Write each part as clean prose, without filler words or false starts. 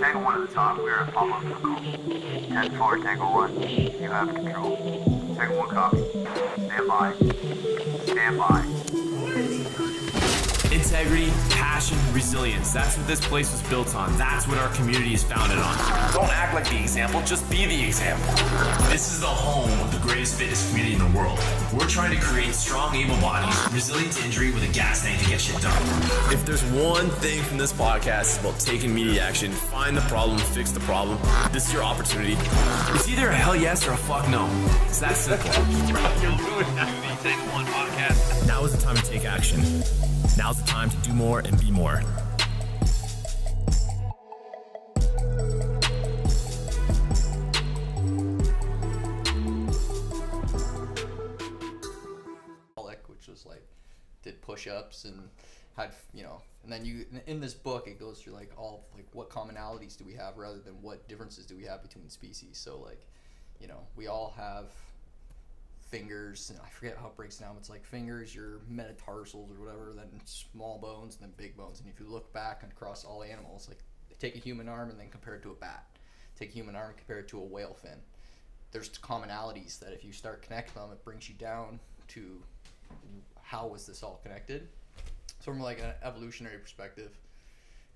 Tango 1 at the top. We're at pop-up vehicle. 10-4, Tango 1. You have control. Tango 1 copy. Stand by. Stand by. Integrity, passion, resilience. That's what this place was built on. That's what our community is founded on. Don't act like the example, just be the example. This is the home of the greatest fitness community in the world. We're trying to create strong, able bodies, resilient to injury with a gas tank to get shit done. If there's one thing from this podcast, it's about taking immediate action. Find the problem, fix the problem. This is your opportunity. It's either a hell yes or a fuck no. It's that simple. You're doing that. The Tango 1 podcast. Now is the time to take action. Now's the time to do more and be more. Which was like, did push-ups and had, and then in this book it goes through like all like what commonalities do we have rather than what differences do we have between species. So like, we all have fingers, and I forget how it breaks down. It's like fingers, your metatarsals or whatever, then small bones, and then big bones. And if you look back across all animals, like take a human arm and then compare it to a bat, take a human arm and compare it to a whale fin. There's commonalities that if you start connecting them, it brings you down to how was this all connected. So from like an evolutionary perspective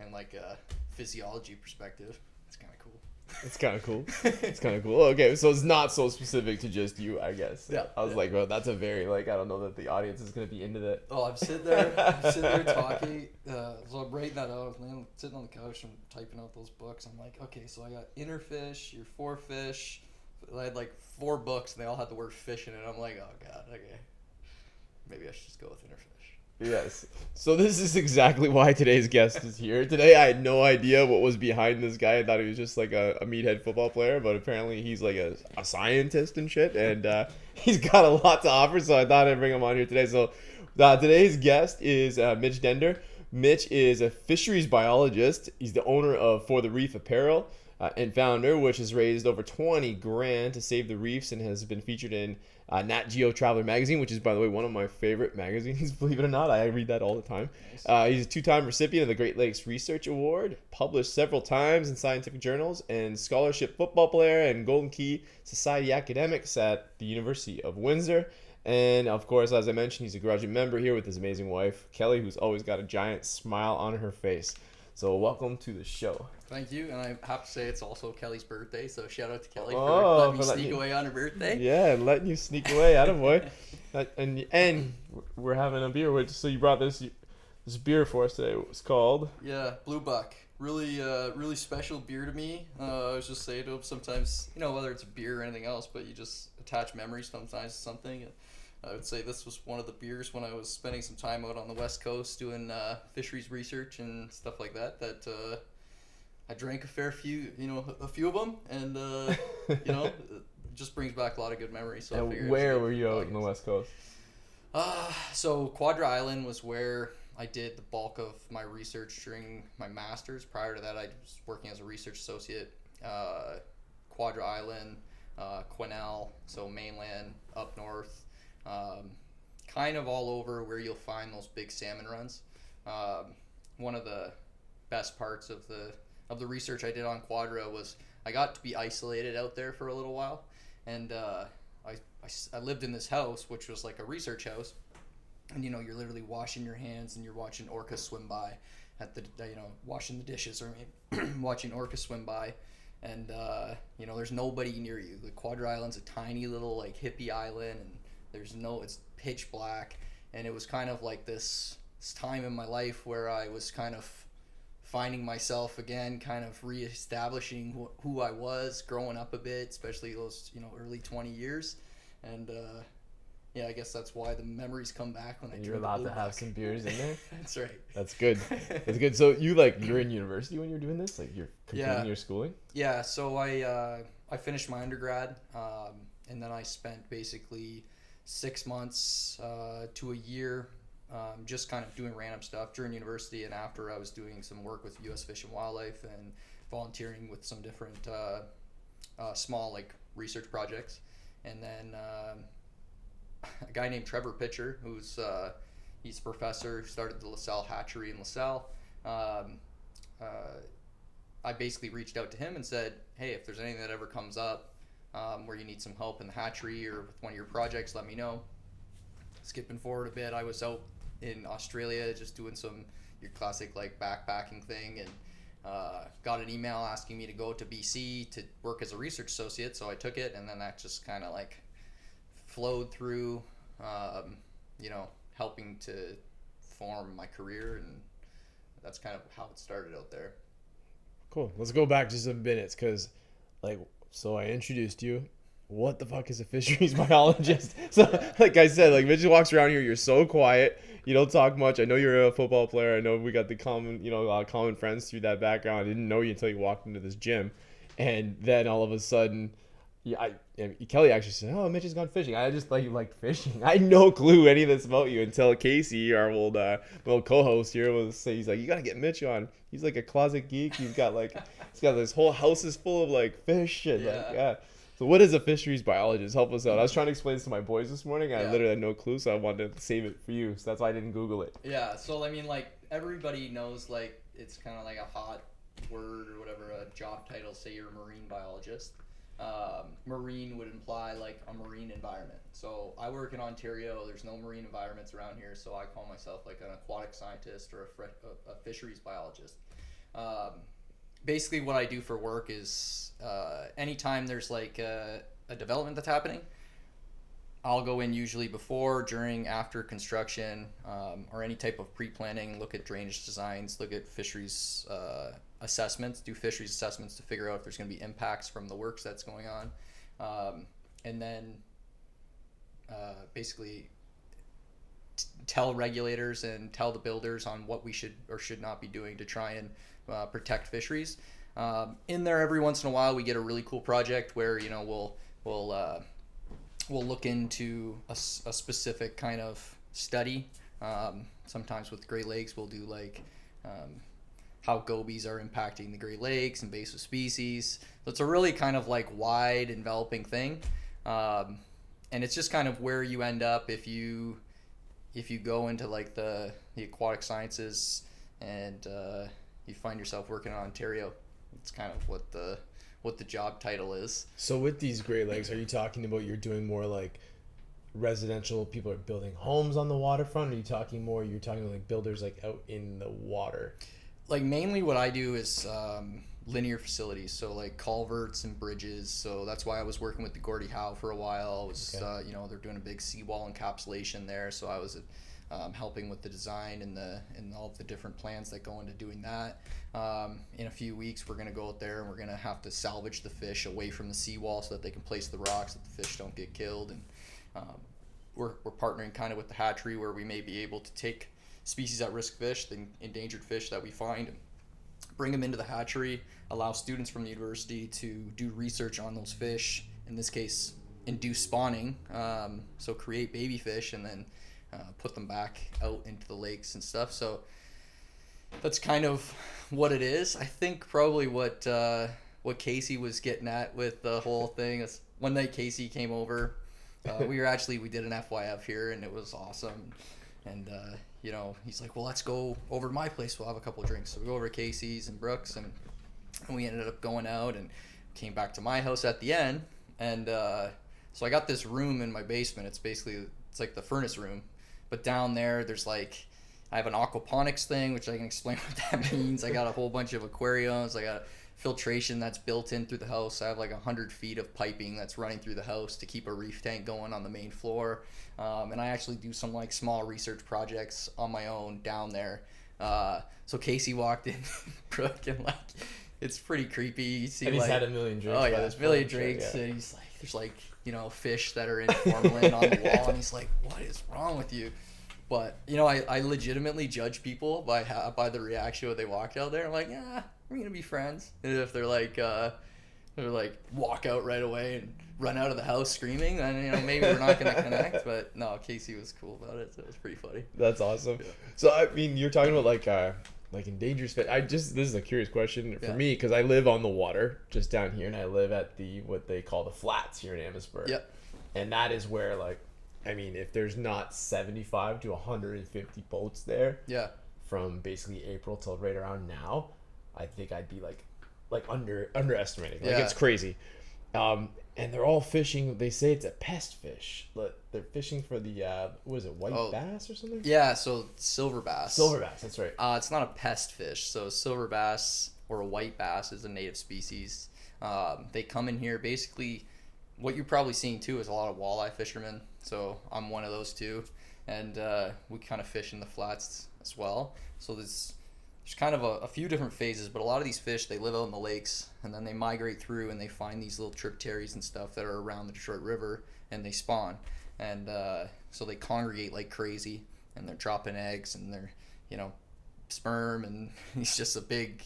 and like a physiology perspective, it's kind of cool. It's kind of cool. It's kind of cool. Okay, so it's not so specific to just you, I guess. Yeah. I was like, well, that's a very, like, I don't know that the audience is going to be into that. Oh, I'm sitting there talking. So I'm writing that out. I'm sitting on the couch and typing out those books. I'm like, okay, so I got inner fish, your four fish. I had like 4 books and they all had the word fish in it. I'm like, oh God, okay. Maybe I should just go with inner fish. Yes. So this is exactly why today's guest is here. Today I had no idea what was behind this guy. I thought he was just like a meathead football player, but apparently he's like a scientist and shit, and he's got a lot to offer, so I thought I'd bring him on here today. So today's guest is Mitch Dender. Mitch is a fisheries biologist. He's the owner of For the Reef Apparel and founder, which has raised over $20,000 to save the reefs and has been featured in Nat Geo Traveler magazine, which is, by the way, one of my favorite magazines, believe it or not. I read that all the time. Nice. He's a 2-time recipient of the Great Lakes Research Award, published several times in scientific journals, and scholarship football player and Golden Key Society academics at the University of Windsor. And, of course, as I mentioned, he's a graduate member here with his amazing wife, Kelly, who's always got a giant smile on her face. So welcome to the show. Thank you, and I have to say it's also Kelly's birthday, so shout out to Kelly for letting me sneak away on her birthday. Yeah, letting you sneak away, attaboy. And we're having a beer. So you brought this beer for us today. It was called? Yeah, Blue Buck. Really special beer to me. I was just saying to him sometimes, whether it's a beer or anything else, but you just attach memories sometimes to something. I would say this was one of the beers when I was spending some time out on the West Coast doing fisheries research and stuff like that. I drank a fair few, a few of them, and it just brings back a lot of good memories. So and where were you out on the West Coast? So Quadra Island was where I did the bulk of my research during my master's. Prior to that, I was working as a research associate. Quadra Island, Quesnel, so mainland up north. Kind of all over where you'll find those big salmon runs. One of the best parts of the research I did on Quadra was I got to be isolated out there for a little while, and I lived in this house which was like a research house, and you're literally washing your hands and you're watching orcas swim by at the washing the dishes or watching orcas swim by, and there's nobody near you. The Quadra Island's a tiny little like hippie island, and it's pitch black, and it was kind of like this time in my life where I was kind of finding myself again, kind of reestablishing who I was, growing up a bit, especially those early 20 years, and I guess that's why the memories come back when you're allowed to have some beers in there. That's right. That's good. That's good. So you're in university when you're doing this, like you're completing your schooling. Yeah. So I finished my undergrad, and then I spent basically 6 months to a year just kind of doing random stuff during university, and after I was doing some work with U.S. Fish and Wildlife and volunteering with some different small like research projects. And then a guy named Trevor Pitcher, who's he's a professor who started the LaSalle hatchery in LaSalle. I basically reached out to him and said, hey, if there's anything that ever comes up where you need some help in the hatchery or with one of your projects, let me know. Skipping forward a bit, I was out in Australia just doing your classic like backpacking thing, and got an email asking me to go to BC to work as a research associate. So I took it, and then that just kind of like flowed through, helping to form my career, and that's kind of how it started out there. Cool. Let's go back just some minutes, because so I introduced you. What the fuck is a fisheries biologist? So, like I said, like Mitch walks around here, you're so quiet. You don't talk much. I know you're a football player. I know we got the common friends through that background. I didn't know you until you walked into this gym. And then all of a sudden, Kelly actually said, oh, Mitch has gone fishing. I just thought you liked fishing. I had no clue any of this about you until Casey, our old co-host here, he's like, you got to get Mitch on. He's like a closet geek. He's got this whole house is full of like fish and So what is a fisheries biologist? Help us out. I was trying to explain this to my boys this morning. I literally had no clue, so I wanted to save it for you. So that's why I didn't Google it. Yeah, so I mean, like, everybody knows, like, it's kind of like a hot word or whatever, a job title. Say you're a marine biologist. Marine would imply, like, a marine environment. So I work in Ontario. There's no marine environments around here, so I call myself, like, an aquatic scientist or a fisheries biologist. Basically what I do for work is anytime there's like a development that's happening, I'll go in usually before, during, after construction, or any type of pre-planning, look at drainage designs, look at fisheries assessments, do fisheries assessments to figure out if there's going to be impacts from the works that's going on, and then basically tell regulators and tell the builders on what we should or should not be doing to try and protect fisheries. In there, every once in a while, we get a really cool project where we'll look into a specific kind of study. Sometimes with Great Lakes, we'll do like how gobies are impacting the Great Lakes, invasive species. So it's a really kind of like wide, enveloping thing, and it's just kind of where you end up if you go into like the aquatic sciences and you find yourself working in Ontario. It's kind of what the job title is. So with these Great Lakes, are you talking about you're doing more like residential, people are building homes on the waterfront? Or are you talking like builders like out in the water? Like mainly what I do is linear facilities, so like culverts and bridges. So that's why I was working with the Gordie Howe for a while. I was they're doing a big seawall encapsulation there, so I was helping with the design and all of the different plans that go into doing that. In a few weeks, we're going to go out there and we're going to have to salvage the fish away from the seawall so that they can place the rocks so that the fish don't get killed. And we're partnering kind of with the hatchery where we may be able to take species at risk fish, the endangered fish that we find, and bring them into the hatchery, allow students from the university to do research on those fish, in this case induce spawning, so create baby fish and then put them back out into the lakes and stuff. So that's kind of what it is. I think probably what Casey was getting at with the whole thing is one night Casey came over. We did an FYF here and it was awesome. And he's like, well, let's go over to my place. We'll have a couple of drinks. So we go over to Casey's and Brooks, and we ended up going out and came back to my house at the end. And so I got this room in my basement. It's like the furnace room. But down there, there's like, I have an aquaponics thing, which I can explain what that means. I got a whole bunch of aquariums. I got filtration that's built in through the house. I have like 100 feet of piping that's running through the house to keep a reef tank going on the main floor. And I actually do some like small research projects on my own down there. So Casey walked in, Brooke, and like, it's pretty creepy. You see, and he's like, had a million drinks. Oh yeah, there's a million drinks, and he's like, there's like, fish that are in formalin on the wall, and he's like, what is wrong with you? But I legitimately judge people by the reaction when they walk out there. I'm like, yeah, we're gonna be friends. And if they're like walk out right away and run out of the house screaming, then maybe we're not gonna connect. But no, Casey was cool about it, so it was pretty funny. That's awesome. Yeah. So I mean, you're talking about like endangered fish. This is a curious question for me because I live on the water just down here, and I live at what they call the flats here in Amherstburg. Yep. And that is where if there's not 75 to 150 boats there, from basically April till right around now, I think I'd be like like underestimating. Like Yeah. it's crazy. And they're all fishing. They say it's a pest fish. But they're fishing for the what is it, white bass or something? Yeah, so silver bass. Silver bass. That's right. It's not a pest fish. So silver bass or a white bass is a native species. They come in here basically. What you're probably seeing too is a lot of walleye fishermen. So I'm one of those too, and we kind of fish in the flats as well. So there's kind of a few different phases, but a lot of these fish, they live out in the lakes, and then they migrate through and they find these little tributaries and stuff that are around the Detroit River, and they spawn. And so they congregate like crazy, and they're dropping eggs, and they're, sperm, and it's just a big,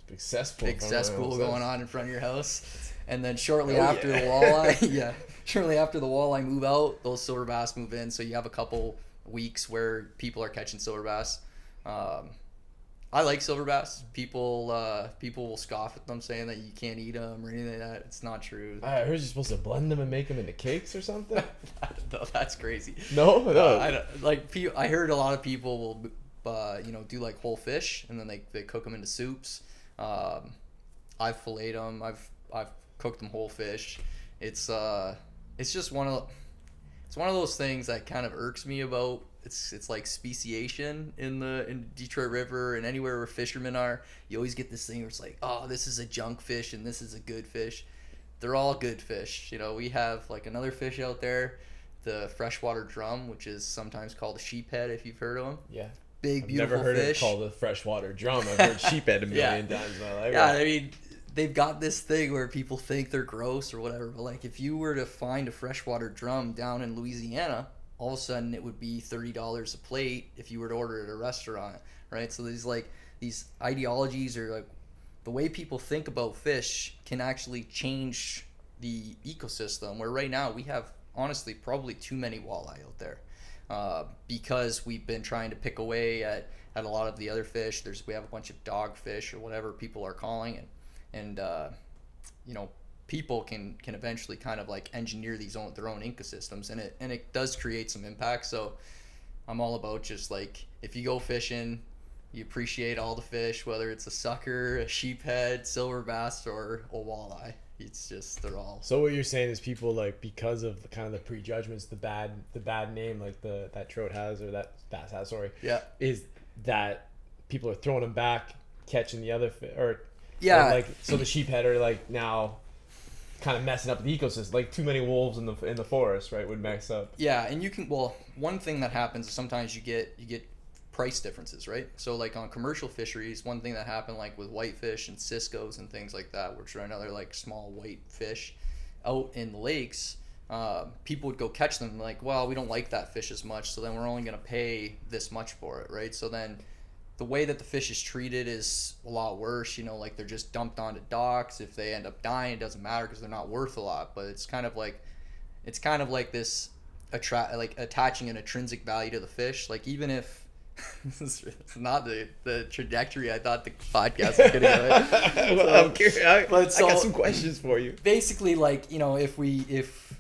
Big cesspool. big cesspool going on in front of your house. And then shortly Oh, after yeah. the walleye, shortly after the walleye move out, those silver bass move in. So you have a couple weeks where people are catching silver bass. I like silver bass. People will scoff at them, saying that you can't eat them or anything like that. It's not true. I heard you're supposed to blend them and make them into cakes or something. No, that's crazy. No. I heard a lot of people will, do like whole fish, and then they cook them into soups. I've filleted them. I've cooked them whole fish. It's just one of those things that kind of irks me about. It's like speciation in Detroit River and anywhere where fishermen are. You always get this thing where it's like, oh, this is a junk fish and this is a good fish. They're all good fish. We have like another fish out there, the freshwater drum, which is sometimes called a sheephead, if you've heard of them. Yeah. Big, I've beautiful never heard fish. it called a freshwater drum. I've heard sheephead a million times in my life. Yeah, I mean, they've got this thing where people think they're gross or whatever, but like if you were to find a freshwater drum down in Louisiana, all of a sudden it would be $30 a plate if you were to order it at a restaurant, right? So these ideologies, or like the way people think about fish can actually change the ecosystem, where right now we have honestly probably too many walleye out there. Because we've been trying to pick away at a lot of the other fish. We have a bunch of dogfish or whatever people are calling it, and people can eventually kind of like engineer their own ecosystems, and it does create some impact. So I'm all about just like, if you go fishing, you appreciate all the fish, whether it's a sucker, a sheephead, silver bass, or a walleye. It's just, they're all. So what you're saying is people, like, because of the kind of the prejudgments, the bad name like that trout has, or that bass has, sorry. Yeah. Is that people are throwing them back, catching the other fish, or so the sheephead are like now kind of messing up the ecosystem. Like too many wolves in the forest, right, would mess up. Yeah, and one thing that happens is sometimes you get price differences, right? So like on commercial fisheries, one thing that happened like with whitefish and ciscos and things like that, which are another like small white fish out in the lakes, people would go catch them like, well, we don't like that fish as much, so then we're only going to pay this much for it, right? So then the way that the fish is treated is a lot worse, like they're just dumped onto docks. If they end up dying, it doesn't matter because they're not worth a lot, but it's kind of like this attaching an intrinsic value to the fish. Like even if this is not the trajectory I thought the podcast was going to go. Well, I'm curious. I got so some questions for you. Basically, like, if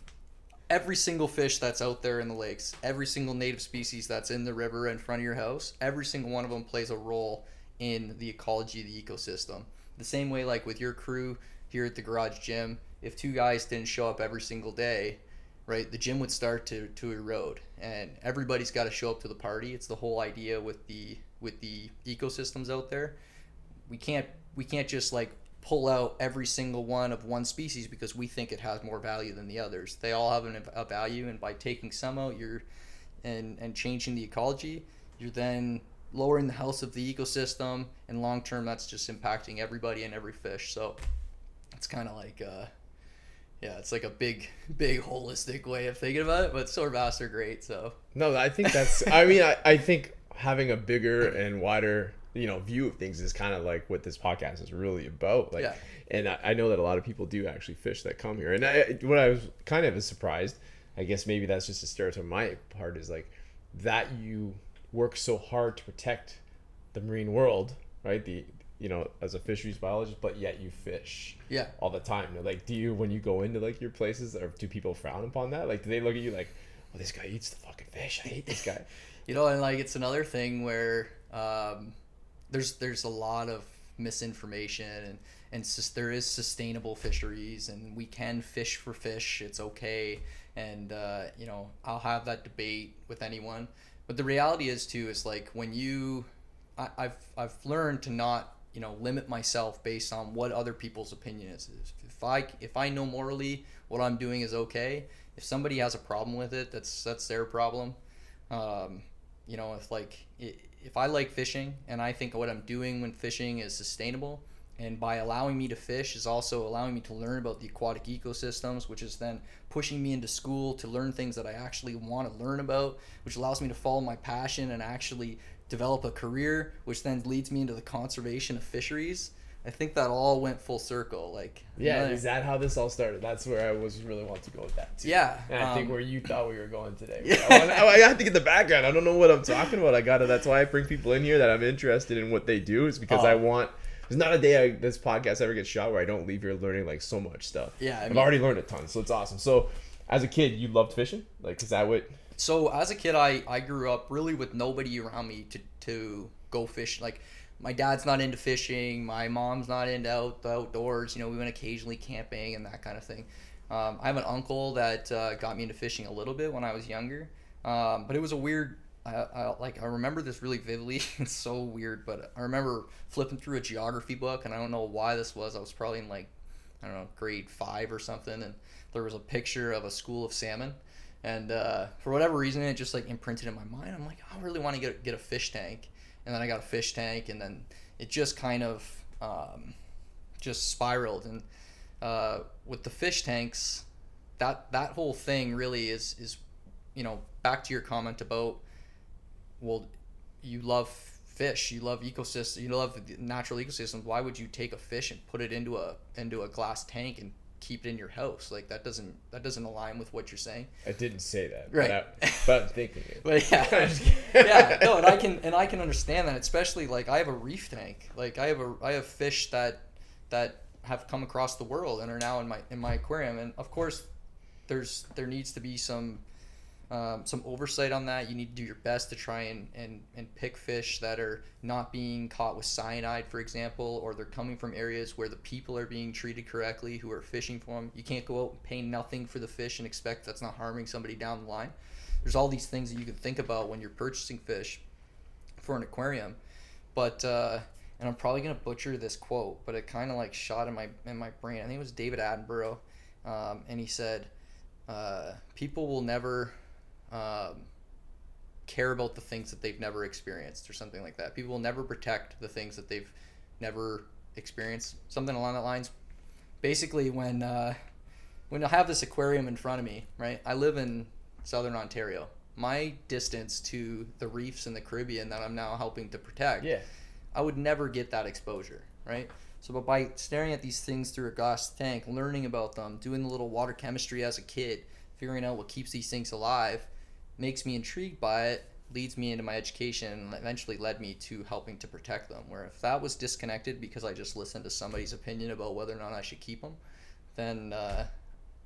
every single fish that's out there in the lakes, every single native species that's in the river in front of your house, every single one of them plays a role in the ecology of the ecosystem. The same way, like with your crew here at the garage gym, if 2 guys didn't show up every single day, right, the gym would start to erode, and everybody's got to show up to the party. It's the whole idea with the ecosystems out there. We can't just like pull out every single one of one species because we think it has more value than the others. They all have a value, and by taking some out, and changing the ecology, you're then lowering the health of the ecosystem, and long term that's just impacting everybody and every fish. So it's kind of like it's like a big holistic way of thinking about it, but silver bass are great. So No, I think that's I think having a bigger and wider view of things is kind of like what this podcast is really about. Like, yeah. And I know that a lot of people do actually fish that come here. And what I was kind of surprised, I guess maybe that's just a stereotype on my part, is like that you work so hard to protect the marine world, right? As a fisheries biologist, but yet you fish all the time. Like, do you, when you go into like your places, or do people frown upon that? Like, do they look at you like, oh, this guy eats the fucking fish, I hate this guy? and like it's another thing where there's a lot of misinformation, and there is sustainable fisheries, and we can fish for fish. It's okay, and you know, I'll have that debate with anyone. But the reality is too is like when I've learned to not, you know, limit myself based on what other people's opinion is. If I know morally what I'm doing is okay, if somebody has a problem with it, that's their problem. You know, if I like fishing and I think what I'm doing when fishing is sustainable, and by allowing me to fish is also allowing me to learn about the aquatic ecosystems, which is then pushing me into school to learn things that I actually want to learn about, which allows me to follow my passion and actually develop a career, which then leads me into the conservation of fisheries. I think that all went full circle. Like, yeah, is that how this all started? That's where I was really wanting to go with that too. Yeah, and I think where you thought we were going today. Yeah. I got to get the background. I don't know what I'm talking about. That's why I bring people in here that I'm interested in what they do. Is because I want. There's not a day this podcast ever gets shot where I don't leave here learning like so much stuff. Yeah, I've already learned a ton, so it's awesome. So, as a kid, you loved fishing? Like, is that what? So as a kid, I grew up really with nobody around me to go fish. Like, my dad's not into fishing, my mom's not into the outdoors. You know, we went occasionally camping and that kind of thing. I have an uncle that got me into fishing a little bit when I was younger, but it was a weird. I remember this really vividly. It's so weird, but I remember flipping through a geography book, and I don't know why this was. I was probably in like, I don't know, grade 5 or something, and there was a picture of a school of salmon, and for whatever reason, it just like imprinted in my mind. I'm like, I really want to get a fish tank, and then I got a fish tank, and then it just kind of just spiraled. And with the fish tanks, that whole thing really is you know, back to your comment about, well, you love fish, you love ecosystems, you love natural ecosystems. Why would you take a fish and put it into a glass tank and keep it in your house? Like, that doesn't align with what you're saying. I didn't say that, right? But I'm thinking it. But yeah, yeah, no, and I can understand that, especially like I have a reef tank. Like I have fish that have come across the world and are now in my aquarium, and of course, there needs to be some oversight on that. You need to do your best to try and pick fish that are not being caught with cyanide, for example, or they're coming from areas where the people are being treated correctly who are fishing for them. You can't go out and pay nothing for the fish and expect that's not harming somebody down the line. There's all these things that you can think about when you're purchasing fish for an aquarium. But and I'm probably gonna butcher this quote, but it kind of like shot in my brain. I think it was David Attenborough, and he said, people will never care about the things that they've never experienced, or something like that. People will never protect the things that they've never experienced, something along that lines. Basically, when I have this aquarium in front of me, right, I live in southern Ontario. My distance to the reefs in the Caribbean that I'm now helping to protect, I would never get that exposure, right? So, but by staring at these things through a glass tank, learning about them, doing the little water chemistry as a kid, figuring out what keeps these things alive, makes me intrigued by it, leads me into my education, and eventually led me to helping to protect them. Where if that was disconnected because I just listened to somebody's opinion about whether or not I should keep them, then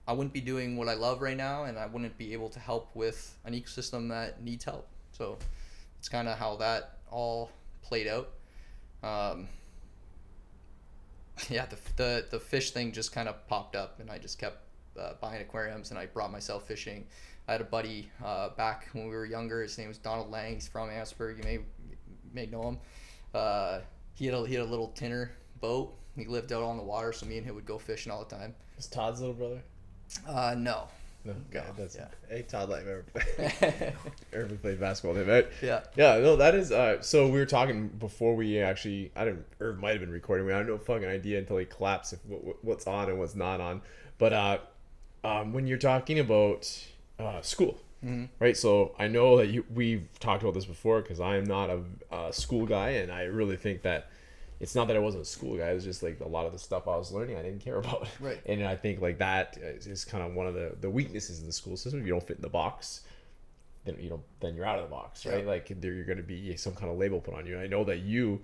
I wouldn't be doing what I love right now, and I wouldn't be able to help with an ecosystem that needs help. So it's kind of how that all played out. Yeah, the fish thing just kind of popped up, and I just kept buying aquariums, and I brought myself fishing. I had a buddy back when we were younger. His name was Donald Lang. He's from Amherstburg. You may know him. He had a little tinner boat. He lived out on the water, so me and him would go fishing all the time. Is Todd's little brother? No. No, God, that's yeah. Hey, Todd, like ever played basketball with him, right? Yeah. Yeah, no, that is. So we were talking before we actually. Irv might have been recording. I had no fucking idea until he collapsed what's on and what's not on. But when you're talking about school, right? So I know that we've talked about this before, because I am not a school guy, and I really think that it's not that I wasn't a school guy. It was just like a lot of the stuff I was learning I didn't care about. Right. And I think like that is kind of one of the weaknesses of the school system. If you don't fit in the box, then you're out of the box, right? Yeah. Like you're going to be some kind of label put on you. And I know that you,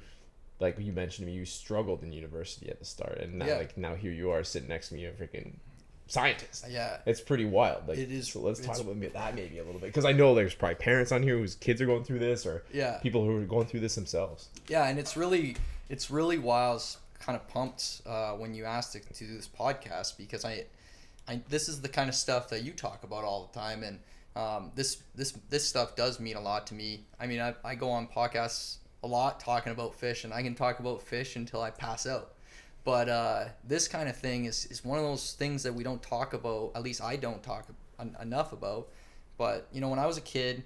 like you mentioned to me, you struggled in university at the start, and now now here you are sitting next to me, a freaking scientist. Yeah. It's pretty wild. Like, it is. So let's talk about that maybe a little bit, because I know there's probably parents on here whose kids are going through this, or people who are going through this themselves. Yeah, and it's really, it's really why I was kind of pumped when you asked to do this podcast, because I this is the kind of stuff that you talk about all the time, and this stuff does mean a lot to me. I mean, I go on podcasts a lot talking about fish, and I can talk about fish until I pass out. But this kind of thing is one of those things that we don't talk about, at least I don't talk enough about. But, you know, when I was a kid,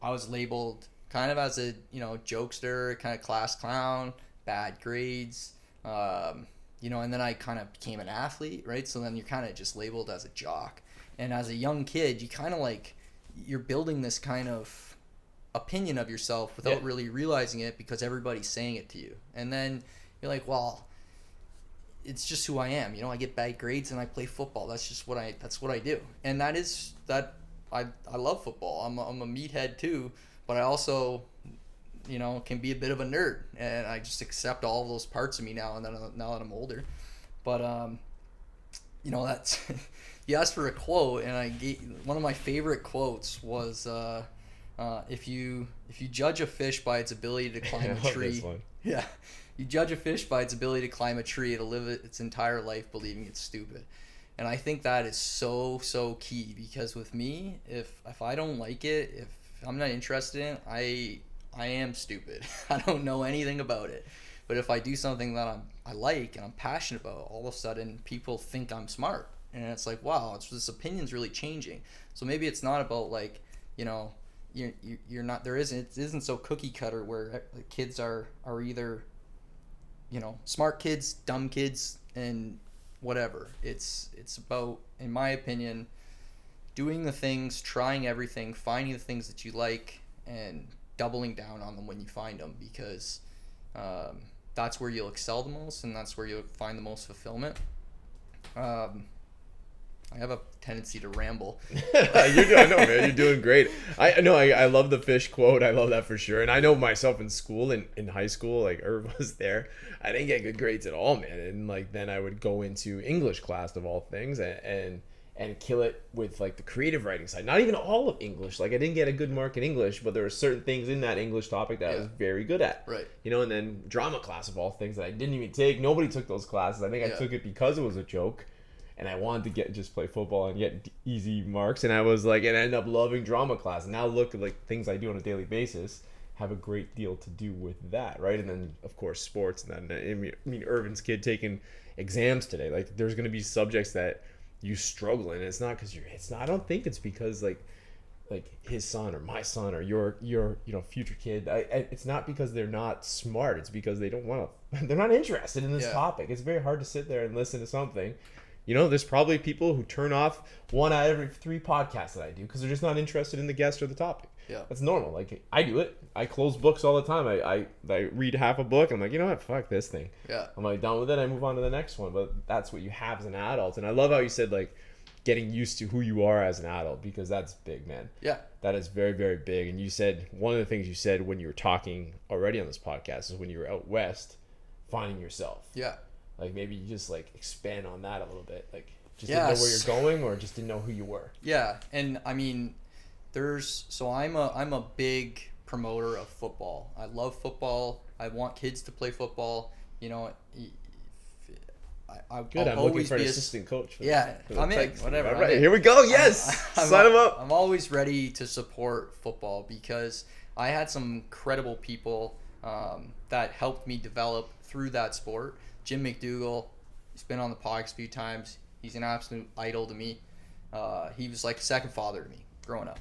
I was labeled kind of as a, you know, jokester, kind of class clown, bad grades, you know, and then I kind of became an athlete, right? So then you're kind of just labeled as a jock. And as a young kid, you kind of like, you're building this kind of opinion of yourself without really realizing it, because everybody's saying it to you. And then you're like, well, it's just who I am. You know, I get bad grades and I play football. That's just what I do. And I love football. I'm a meathead too, but I also, you know, can be a bit of a nerd, and I just accept all of those parts of me now that I'm older. But you know, that's you asked for a quote, and I gave one of my favorite quotes was if you judge a fish by its ability to climb a tree, you judge a fish by its ability to climb a tree, it'll live its entire life believing it's stupid. And I think that is so key, because with me, if I don't like it, if I'm not interested in it, I am stupid. I don't know anything about it. But if I do something that I like and I'm passionate about, all of a sudden people think I'm smart. And it's like, wow, this opinion's really changing. So maybe it's not about, like, you know, you're not, it isn't so cookie cutter where kids are either, you know, smart kids, dumb kids, and whatever. It's about, in my opinion, doing the things, trying everything, finding the things that you like, and doubling down on them when you find them, because that's where you'll excel the most, and that's where you'll find the most fulfillment. I have a tendency to ramble. I know, man. You're doing great. I love the fish quote. I love that for sure. And I know myself in school, in high school, like Irv was there, I didn't get good grades at all, man. And like then I would go into English class of all things, and kill it with like the creative writing side. Not even all of English. Like I didn't get a good mark in English, but there were certain things in that English topic that I was very good at. Right. You know, and then drama class of all things that I didn't even take. Nobody took those classes. I think I took it because it was a joke, and I wanted to just play football and get easy marks. And I was like, and I ended up loving drama class. And now look at like things I do on a daily basis have a great deal to do with that, right? And then of course sports. And then I mean Irvin's kid taking exams today. Like there's going to be subjects that you struggle in. It's not because I don't think it's because like his son or my son or your you know future kid. It's not because they're not smart. It's because they don't want to. They're not interested in this topic. It's very hard to sit there and listen to something. You know, there's probably people who turn off 1 out of every 3 podcasts that I do because they're just not interested in the guest or the topic. Yeah, that's normal. Like I do it. I close books all the time. I read half a book. I'm like, you know what? Fuck this thing. Yeah. I'm like done with it. I move on to the next one. But that's what you have as an adult. And I love how you said like getting used to who you are as an adult, because that's big, man. Yeah. That is very, very big. And you said one of the things you said when you were talking already on this podcast is when you were out west, finding yourself. Yeah. Like maybe you just like expand on that a little bit. Like just didn't know where you're going, or just didn't know who you were. Yeah. And I mean, I'm a big promoter of football. I love football. I want kids to play football. You know, I'm looking for an assistant coach. I'm in. Whatever. All right, here we go. Yes, sign him up. I'm always ready to support football because I had some incredible people that helped me develop through that sport. Jim McDougall, he's been on the podcast a few times. He's an absolute idol to me. He was like a second father to me growing up.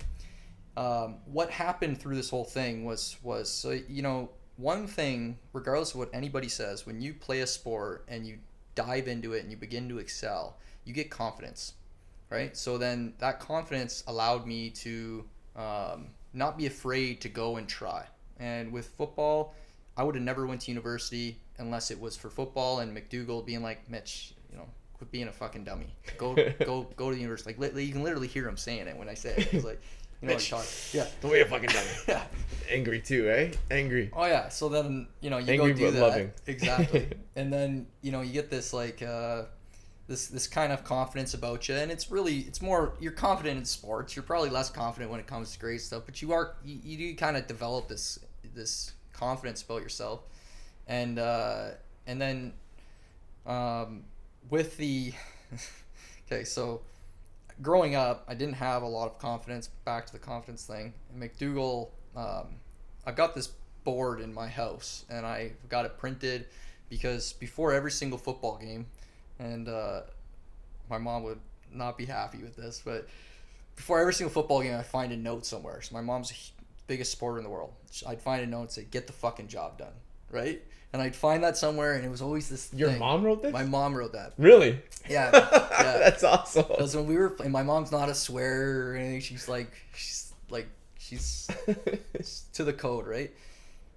What happened through this whole thing was so, you know, one thing, regardless of what anybody says, when you play a sport and you dive into it and you begin to excel, you get confidence, right? So then that confidence allowed me to not be afraid to go and try. And with football, I would have never went to university unless it was for football and McDougall being like, Mitch, you know, quit being a fucking dummy. Go to the university. Like you can literally hear him saying it when I say it. He's like, you know what I'm talking. Yeah. Don't be a fucking dummy. Yeah. Angry too, eh? Angry. Oh yeah. So then, you know, you angry go do that. Loving. Exactly. And then, you know, you get this like this kind of confidence about you, and it's more, you're confident in sports. You're probably less confident when it comes to grade stuff, but you do kind of develop this confidence about yourself. And then with the okay, so growing up, I didn't have a lot of confidence. Back to the confidence thing. McDougall, I've got this board in my house, and I got it printed because before every single football game, and my mom would not be happy with this, but before every single football game, I find a note somewhere. So my mom's the biggest supporter in the world. I'd find a note and say, "Get the fucking job done," right? And I'd find that somewhere, and it was always this Your thing. mom wrote this? My mom wrote that. Really? Yeah. Yeah. That's awesome. Because when we were playing, my mom's not a swearer or anything. She's to the code, right?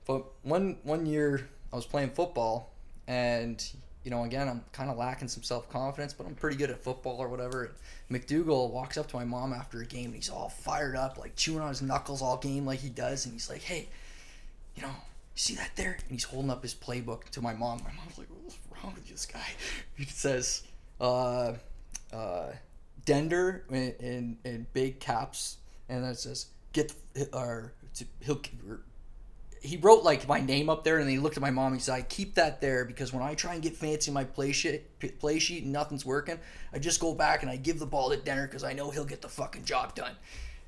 But one year I was playing football, and again, I'm kind of lacking some self-confidence, but I'm pretty good at football or whatever. And McDougall walks up to my mom after a game, and he's all fired up, like chewing on his knuckles all game like he does, and he's like, "Hey, you see that there?" And he's holding up his playbook to my mom. My mom's like, "What's wrong with this guy?" It says, Dender in big caps, and then it says, he wrote like my name up there, and then he looked at my mom and he said, "I keep that there because when I try and get fancy in my play sheet and nothing's working, I just go back and I give the ball to Denner because I know he'll get the fucking job done."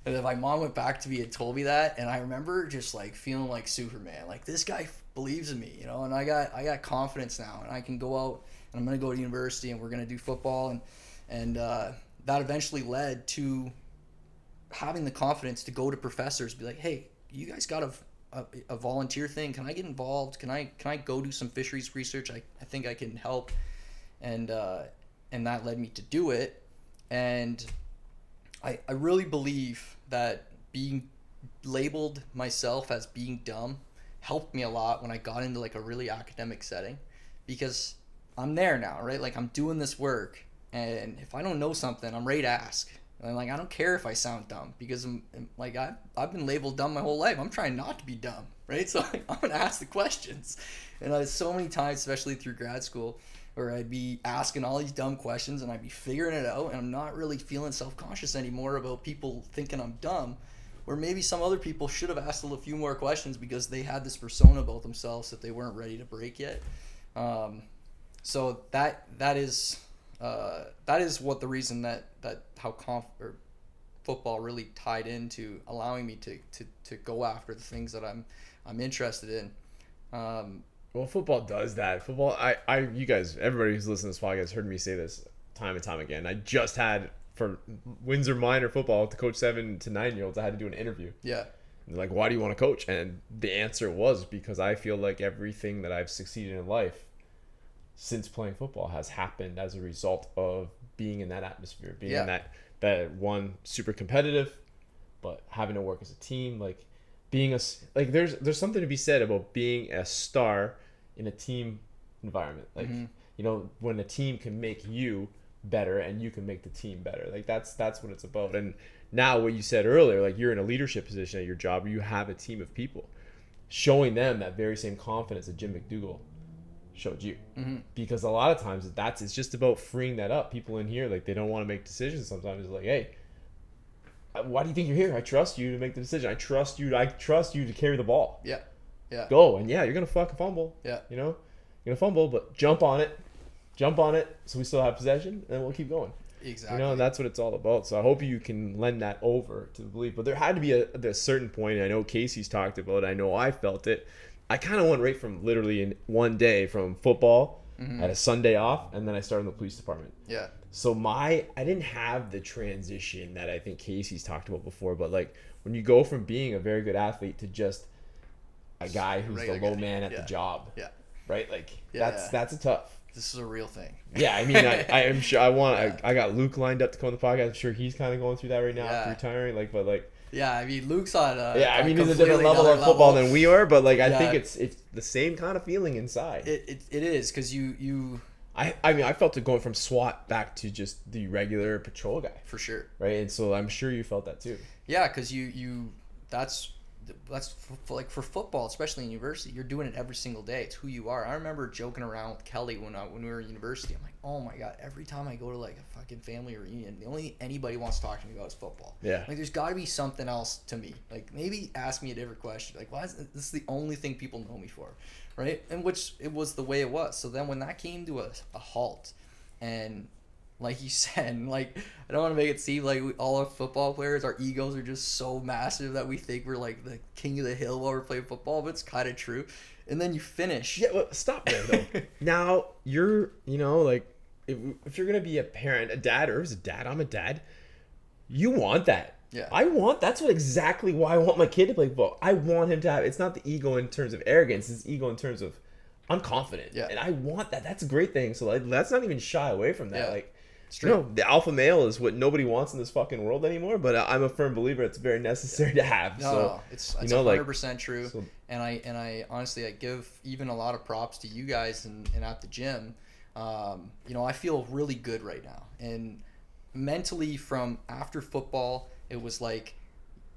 And then my mom went back to me and told me that, and I remember just like feeling like Superman, like this guy believes in me, and I got confidence now, and I can go out and I'm gonna go to university and we're gonna do football, and that eventually led to having the confidence to go to professors, be like, "Hey, you guys got a volunteer thing? Can I get involved? Can I go do some fisheries research? I think I can help." And that led me to do it. And I really believe that being labeled myself as being dumb helped me a lot when I got into like a really academic setting, because I'm there now, right? Like I'm doing this work, and if I don't know something, I'm ready to ask. And like I don't care if I sound dumb, because I'm like I've been labeled dumb my whole life. I'm trying not to be dumb, right? So like, I'm gonna ask the questions. And so many times, especially through grad school, where I'd be asking all these dumb questions and I'd be figuring it out, and I'm not really feeling self-conscious anymore about people thinking I'm dumb, where maybe some other people should have asked a few more questions because they had this persona about themselves that they weren't ready to break yet. So that is what the reason that how football really tied into allowing me to go after the things that I'm interested in. Well, football does that. Football, you guys, everybody who's listening to this podcast has heard me say this time and time again. I just had, for Windsor Minor football, to coach 7 to 9-year-olds, I had to do an interview. Yeah. And they're like, "Why do you want to coach?" And the answer was, because I feel like everything that I've succeeded in life since playing football has happened as a result of being in that atmosphere, being in that one, super competitive, but having to work as a team, like being there's something to be said about being a star in a team environment. Like, when a team can make you better and you can make the team better, like that's what it's about. And now what you said earlier, like you're in a leadership position at your job, you have a team of people, showing them that very same confidence that Jim McDougall showed you. Because a lot of times it's just about freeing that up. People in here, like, they don't want to make decisions sometimes. It's like, "Hey, why do you think you're here? I trust you to make the decision. I trust you to carry the ball. Yeah. Go." And yeah, you're gonna fucking fumble. Yeah. You're gonna fumble, but jump on it so we still have possession, and we'll keep going. Exactly. And that's what it's all about. So I hope you can lend that over to the belief. But there had to be a certain point, and I know Casey's talked about it, I know I felt it. I kind of went right from literally in one day from football, had a Sunday off, and then I started in the police department. Yeah. So I didn't have the transition that I think Casey's talked about before, but like when you go from being a very good athlete to just a guy who's the low man at the job, right? Like that's a tough. This is a real thing. Yeah, I mean, I am sure I got Luke lined up to come on the podcast. I'm sure he's kind of going through that right now after retiring. Yeah, I mean, Luke's on he's a different level of football than we are, but like I think it's the same kind of feeling inside. It is, because I mean, I felt it going from SWAT back to just the regular patrol guy. For sure. Right? And so I'm sure you felt that too. Yeah, because that's that's like for football, especially in university, you're doing it every single day. It's who you are. I remember joking around with Kelly when we were in university. I'm like, oh my god, every time I go to like a fucking family reunion, the only anybody wants to talk to me about is football. Yeah. Like there's got to be something else to me. Like maybe ask me a different question. Like why is this the only thing people know me for, right? And which it was the way it was. So then when that came to a halt, and like you said, like I don't want to make it seem like all our football players, our egos are just so massive that we think we're like the king of the hill while we're playing football, but it's kind of true. And then you finish. Yeah, well, stop there though. Now you're, like if you're gonna be a parent, a dad, or as a dad, I'm a dad. You want that. Yeah. That's exactly why I want my kid to play football. I want him to have. It's not the ego in terms of arrogance. It's ego in terms of I'm confident. Yeah. And I want that. That's a great thing. So like, let's not even shy away from that. Yeah. Like. True. The alpha male is what nobody wants in this fucking world anymore, but I'm a firm believer it's very necessary to have. No, it's 100% true. So, and I honestly, I give even a lot of props to you guys and at the gym. I feel really good right now. And mentally from after football, it was like,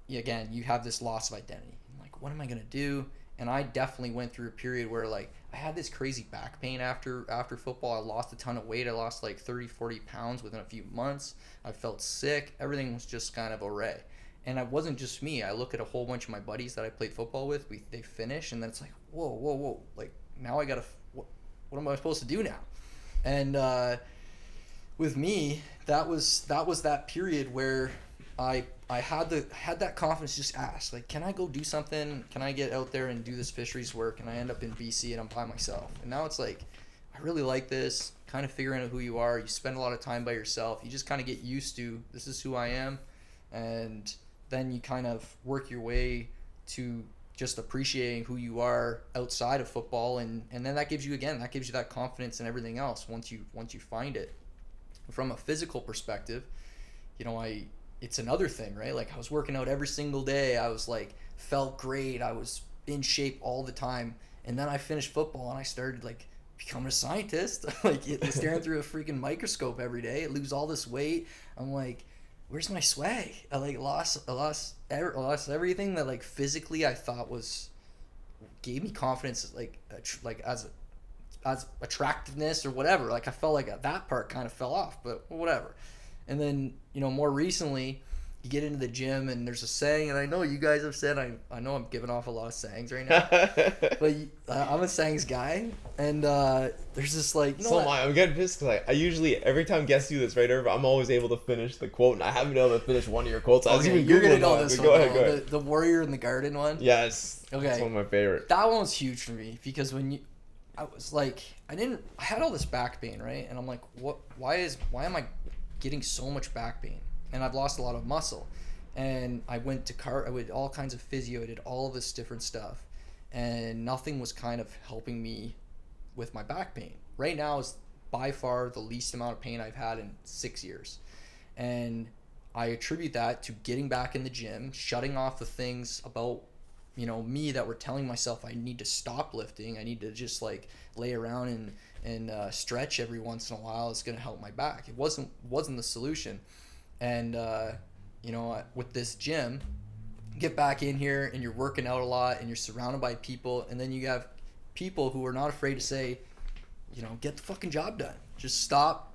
again, you have this loss of identity. I'm like, what am I going to do? And I definitely went through a period where like I had this crazy back pain after football. I lost a ton of weight. I lost like 30, 40 pounds within a few months. I felt sick. Everything was just kind of array. And it wasn't just me. I look at a whole bunch of my buddies that I played football with. They finish, and then it's like, whoa. Like now I got to, what am I supposed to do now? And with me, that was that period where I had that confidence to just ask, like, can I go do something? Can I get out there and do this fisheries work? And I end up in BC and I'm by myself. And now it's like, I really like this, kind of figuring out who you are. You spend a lot of time by yourself. You just kind of get used to, this is who I am. And then you kind of work your way to just appreciating who you are outside of football. And then that gives you that confidence and everything else once you find it. From a physical perspective, it's another thing, right? Like I was working out every single day. I was like, felt great. I was in shape all the time. And then I finished football and I started like becoming a scientist, like staring through a freaking microscope every day. I lose all this weight. I'm like, where's my swag? I like lost everything that like physically I thought gave me confidence, like as attractiveness or whatever. Like I felt like that part kind of fell off, but whatever. And then, more recently, you get into the gym and there's a saying, and I know you guys have said, I know I'm giving off a lot of sayings right now, but I'm a sayings guy, and there's this like... So am I. I'm getting pissed because I usually, every time guests do this right over, I'm always able to finish the quote, and I haven't been able to finish one of your quotes. I was even you're going to Googling know this one. one. Go ahead. The warrior in the garden one? Yes. Okay. That's one of my favorite. That one's huge for me because I was like, I had all this back pain, right? And I'm like, why am I getting so much back pain? And I've lost a lot of muscle. And I went to I did all kinds of physio, I did all of this different stuff. And nothing was kind of helping me with my back pain. Right now is by far the least amount of pain I've had in 6 years. And I attribute that to getting back in the gym, shutting off the things about me that were telling myself I need to stop lifting. I need to just like lay around and stretch every once in a while. It's going to help my back. It wasn't the solution. And with this gym, you get back in here and you're working out a lot and you're surrounded by people, and then you have people who are not afraid to say, get the fucking job done. Just stop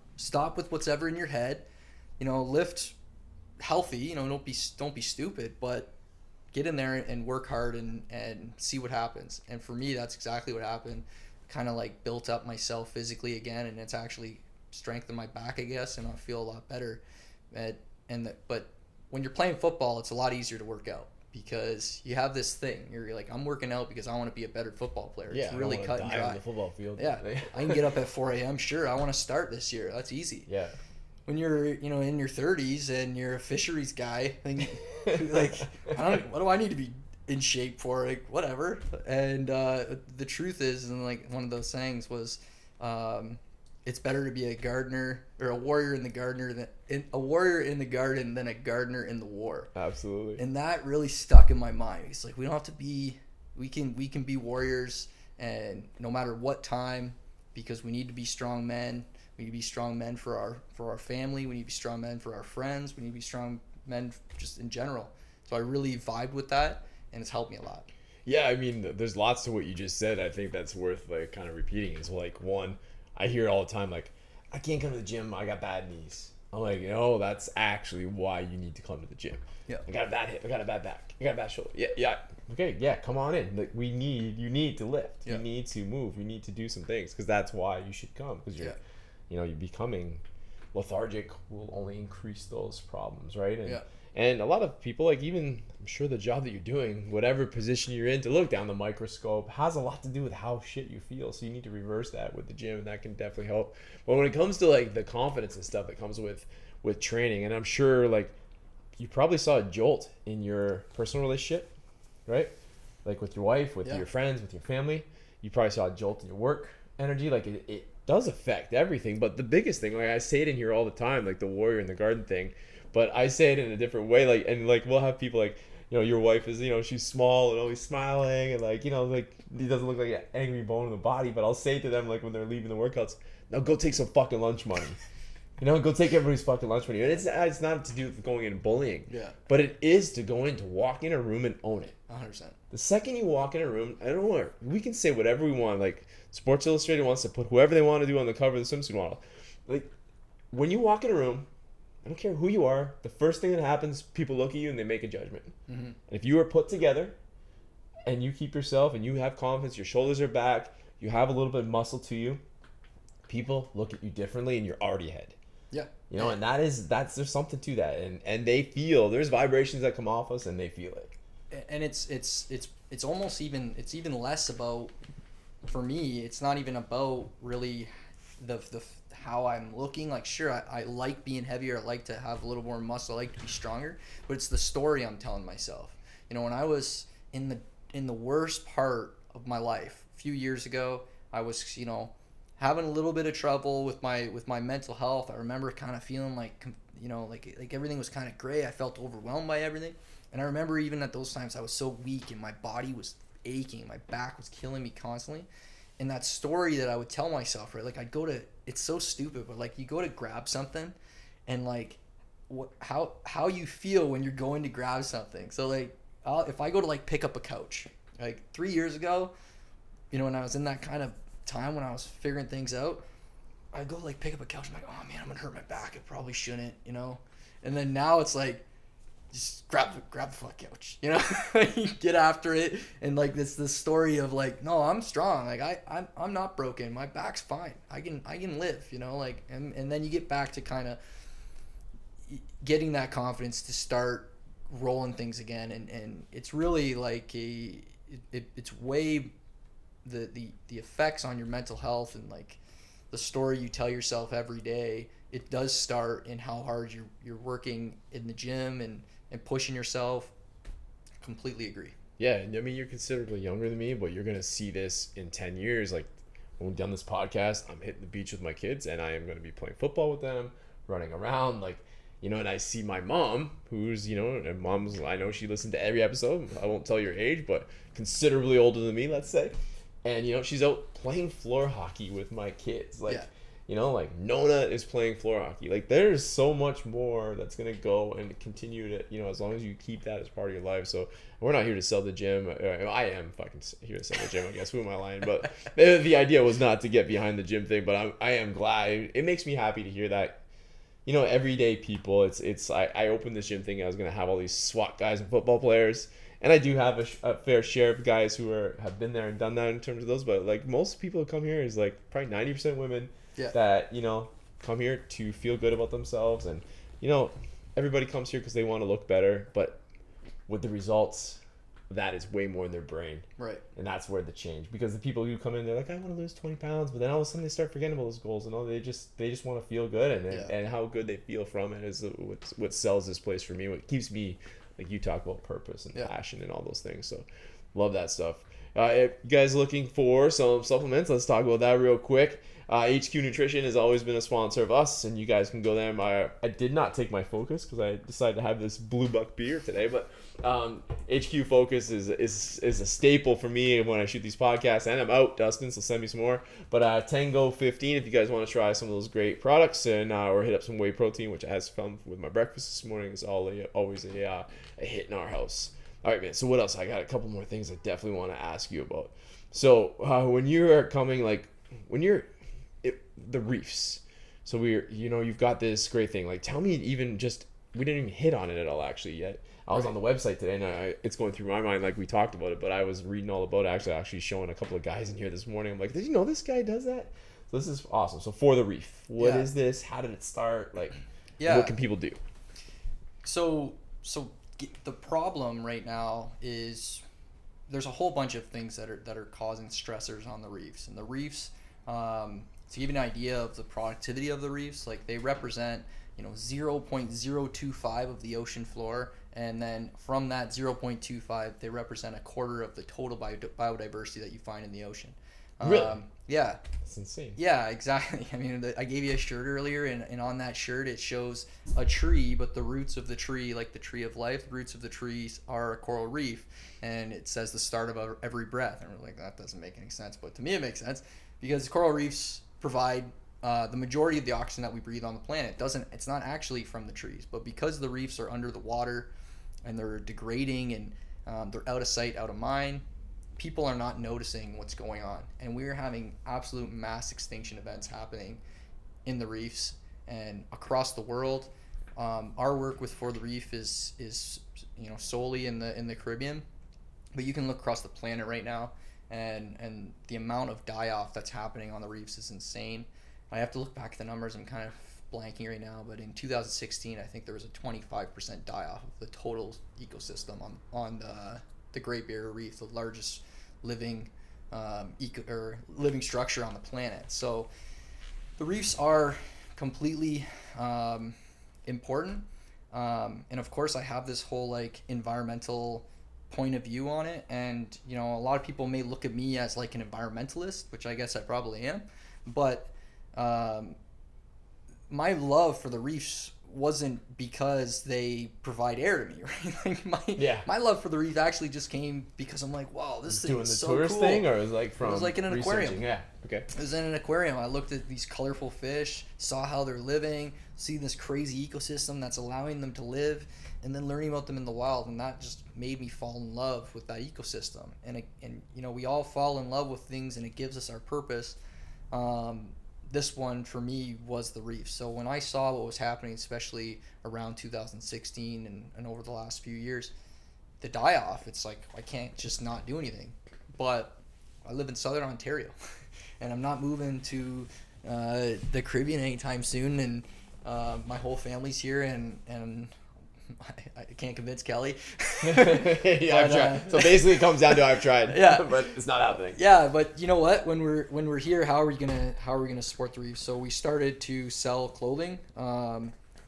with what's ever in your head. Lift healthy. Don't be stupid, but get in there and work hard and see what happens. And for me, that's exactly what happened. Kind of like built up myself physically again, and it's actually strengthened my back, I guess, and I feel a lot better. But when you're playing football, it's a lot easier to work out because you have this thing. You're like, I'm working out because I want to be a better football player. Yeah, it's really cut and dry. On the football field. Yeah, I can get up at 4 a.m. Sure, I want to start this year. That's easy. Yeah. When you're in your 30s and you're a fisheries guy, like what do I need to be in shape for? Like whatever. And the truth is, and like one of those sayings was, it's better to be a gardener or a warrior in the garden than a gardener in the war. Absolutely. And that really stuck in my mind. It's like we don't have to be. We can be warriors, and no matter what time, because we need to be strong men. We need to be strong men for our family. We need to be strong men for our friends. We need to be strong men just in general. So I really vibed with that, and it's helped me a lot. Yeah, I mean, there's lots to what you just said. I think that's worth like kind of repeating. Is like, one, I hear it all the time, like, I can't come to the gym, I got bad knees. I'm like, no, that's actually why you need to come to the gym. Yeah. I got a bad hip, I got a bad back, I got a bad shoulder. Yeah. Okay, yeah, come on in. Like, you need to lift. Yeah. You need to move. You need to do some things, because that's why you should come. Because you're, you're becoming lethargic will only increase those problems, right? And a lot of people, like, even, I'm sure the job that you're doing, whatever position you're in, to look down the microscope, has a lot to do with how shit you feel. So you need to reverse that with the gym, and that can definitely help. But when it comes to, like, the confidence and stuff that comes with training, and I'm sure, like, you probably saw a jolt in your personal relationship, right? Like, with your wife, with your friends, with your family. You probably saw a jolt in your work energy. Like, it does affect everything. But the biggest thing, like, I say it in here all the time, like the warrior in the garden thing, but I say it in a different way. Like, and like, we'll have people like, your wife is, she's small and always smiling, and like, like, he doesn't look like an angry bone in the body. But I'll say to them, like, when they're leaving the workouts, now go take some fucking lunch money. Go take everybody's fucking lunch money. And it's not to do with going in and bullying. Yeah. But it is to go in, to walk in a room and own it. 100%. The second you walk in a room, I don't know, we can say whatever we want. Like, Sports Illustrated wants to put whoever they want to do on the cover of the swimsuit model. Like, when you walk in a room, I don't care who you are, the first thing that happens, people look at you and they make a judgment. Mm-hmm. And if you are put together and you keep yourself and you have confidence, your shoulders are back, you have a little bit of muscle to you, people look at you differently and you're already ahead. Yeah. And there's something to that. And they feel, there's vibrations that come off us and they feel it. And it's almost even, it's even less about, for me, it's not even about really the how I'm looking. Like, sure, I like being heavier, I like to have a little more muscle, I like to be stronger, but it's the story I'm telling myself. When I was in the worst part of my life a few years ago, I was having a little bit of trouble with my mental health. I remember kind of feeling like like everything was kind of gray. I felt overwhelmed by everything, and I remember even at those times I was so weak and my body was aching, my back was killing me constantly. And that story that I would tell myself, right? Like, I'd go to, it's so stupid, but like, you go to grab something, and like, how you feel when you're going to grab something. So like, if I go to like pick up a couch, like 3 years ago, when I was in that kind of time when I was figuring things out, I'd go like pick up a couch. I'm like, oh man, I'm gonna hurt my back. I probably shouldn't, And then now it's like, just grab the fucking couch, You get after it, and like this story of like, no, I'm strong, like I'm not broken, my back's fine, I can live, like, and then you get back to kind of getting that confidence to start rolling things again, and it's really like it's way the effects on your mental health and like the story you tell yourself every day. It does start in how hard you're working in the gym and pushing yourself. Completely agree. Yeah, I mean, you're considerably younger than me, but you're going to see this in 10 years. Like, when we've done this podcast, I'm hitting the beach with my kids, and I am going to be playing football with them, running around, like, and I see my mom, who's, and mom's, I know she listened to every episode. I won't tell your age, but considerably older than me, let's say. And, she's out playing floor hockey with my kids. Like, like Nona is playing floor hockey. Like, there's so much more that's going to go and continue to, as long as you keep that as part of your life. So we're not here to sell the gym. I am fucking here to sell the gym, I guess. Who am I lying? But the idea was not to get behind the gym thing, but I am glad. It makes me happy to hear that, everyday people, I opened this gym thinking I was going to have all these SWAT guys and football players. And I do have a fair share of guys who have been there and done that in terms of those. But like, most people who come here is like probably 90% women. Yeah. That come here to feel good about themselves, and everybody comes here because they want to look better, but with the results, that is way more in their brain, right? And that's where the change, because the people who come in, they're like, I want to lose 20 pounds, but then all of a sudden they start forgetting about those goals, and they just want to feel good, and how good they feel from it is what sells this place for me, what keeps me, like you talk about, purpose and passion and all those things. So love that stuff. If you guys looking for some supplements, let's talk about that real quick. HQ Nutrition has always been a sponsor of us, and you guys can go there. I did not take my Focus because I decided to have this Blue Buck beer today, but HQ Focus is a staple for me when I shoot these podcasts, and I'm out, Dustin, so send me some more. But Tango 15, if you guys want to try some of those great products, and or hit up some whey protein, which I had fun with my breakfast this morning, is always a hit in our house. All right, man. So what else? I got a couple more things I definitely want to ask you about. So when you are coming, like when you're the reefs. So you've got this great thing. Like, tell me, even just, we didn't even hit on it at all actually yet. I was on the website today, and it's going through my mind like we talked about it, but I was reading all about it. Actually showing a couple of guys in here this morning. I'm like, did you know this guy does that? So this is awesome. So for the reef, what is this? How did it start? Like, what can people do? So the problem right now is there's a whole bunch of things that are causing stressors on the reefs. And the reefs, to give you an idea of the productivity of the reefs, like they represent 0.025 of the ocean floor, and then from that 0.25 they represent a quarter of the total biodiversity that you find in the ocean. Really? Yeah. That's insane. Yeah, exactly. I mean, I gave you a shirt earlier, and on that shirt it shows a tree, but the roots of the tree, like the tree of life, the roots of the trees are a coral reef, and it says the start of every breath. And we're like, that doesn't make any sense, but to me it makes sense, because coral reefs provide the majority of the oxygen that we breathe on the planet. It's not actually from the trees, but because the reefs are under the water and they're degrading and they're out of sight, out of mind, people are not noticing what's going on, and we're having absolute mass extinction events happening in the reefs and across the world. Our work with For the Reef is solely in the Caribbean, but you can look across the planet right now, and the amount of die-off that's happening on the reefs is insane. I have to look back at the numbers. I'm kind of blanking right now, but in 2016 I think there was a 25% die-off of the total ecosystem on the Great Barrier Reef, the largest living living structure on the planet. So the reefs are completely important, and of course I have this whole like environmental point of view on it, and a lot of people may look at me as like an environmentalist, which I guess I probably am, but my love for the reefs wasn't because they provide air to me, right? Like my love for the reef actually just came because I'm like, wow, this thing is so cool. Doing the tourist thing, or was like from it was like in an aquarium. Yeah, okay. It was in an aquarium. I looked at these colorful fish, saw how they're living, see this crazy ecosystem that's allowing them to live, and then learning about them in the wild, and that just made me fall in love with that ecosystem. And we all fall in love with things, and it gives us our purpose. This one for me was the reef. So when I saw what was happening, especially around 2016 and over the last few years, the die-off, it's like I can't just not do anything. But I live in Southern Ontario, and I'm not moving to the Caribbean anytime soon, and my whole family's here, and I can't convince Kelly. Yeah, I've tried. So basically it comes down to I've tried. Yeah. But it's not happening. Yeah, but you know what? When we're here, how are we gonna support the reef? So we started to sell clothing.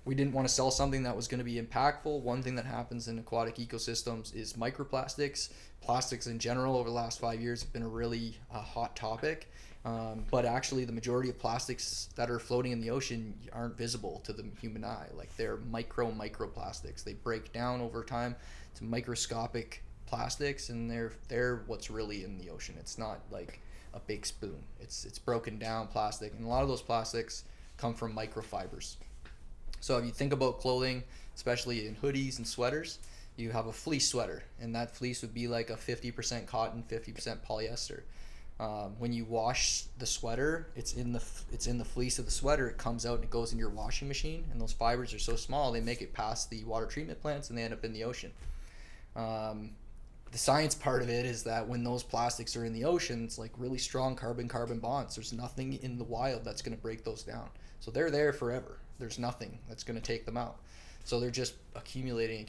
We didn't want to sell something that was going to be impactful. One thing that happens in aquatic ecosystems is microplastics. Plastics in general over the last 5 years have been a really hot topic. But actually the majority of plastics that are floating in the ocean aren't visible to the human eye. Like they're microplastics. They break down over time to microscopic plastics, and they're what's really in the ocean. It's not like a big spoon. It's broken down plastic, and a lot of those plastics come from microfibers. So if you think about clothing, especially in hoodies and sweaters, you have a fleece sweater, and that fleece would be like a 50% cotton, 50% polyester. When you wash the sweater, it's in the fleece of the sweater. It comes out and it goes in your washing machine, and those fibers are so small they make it past the water treatment plants and they end up in the ocean. The science part of it is that when those plastics are in the ocean, it's like really strong carbon-carbon bonds. There's nothing in the wild that's going to break those down. So they're there forever. There's nothing that's going to take them out. So they're just accumulating.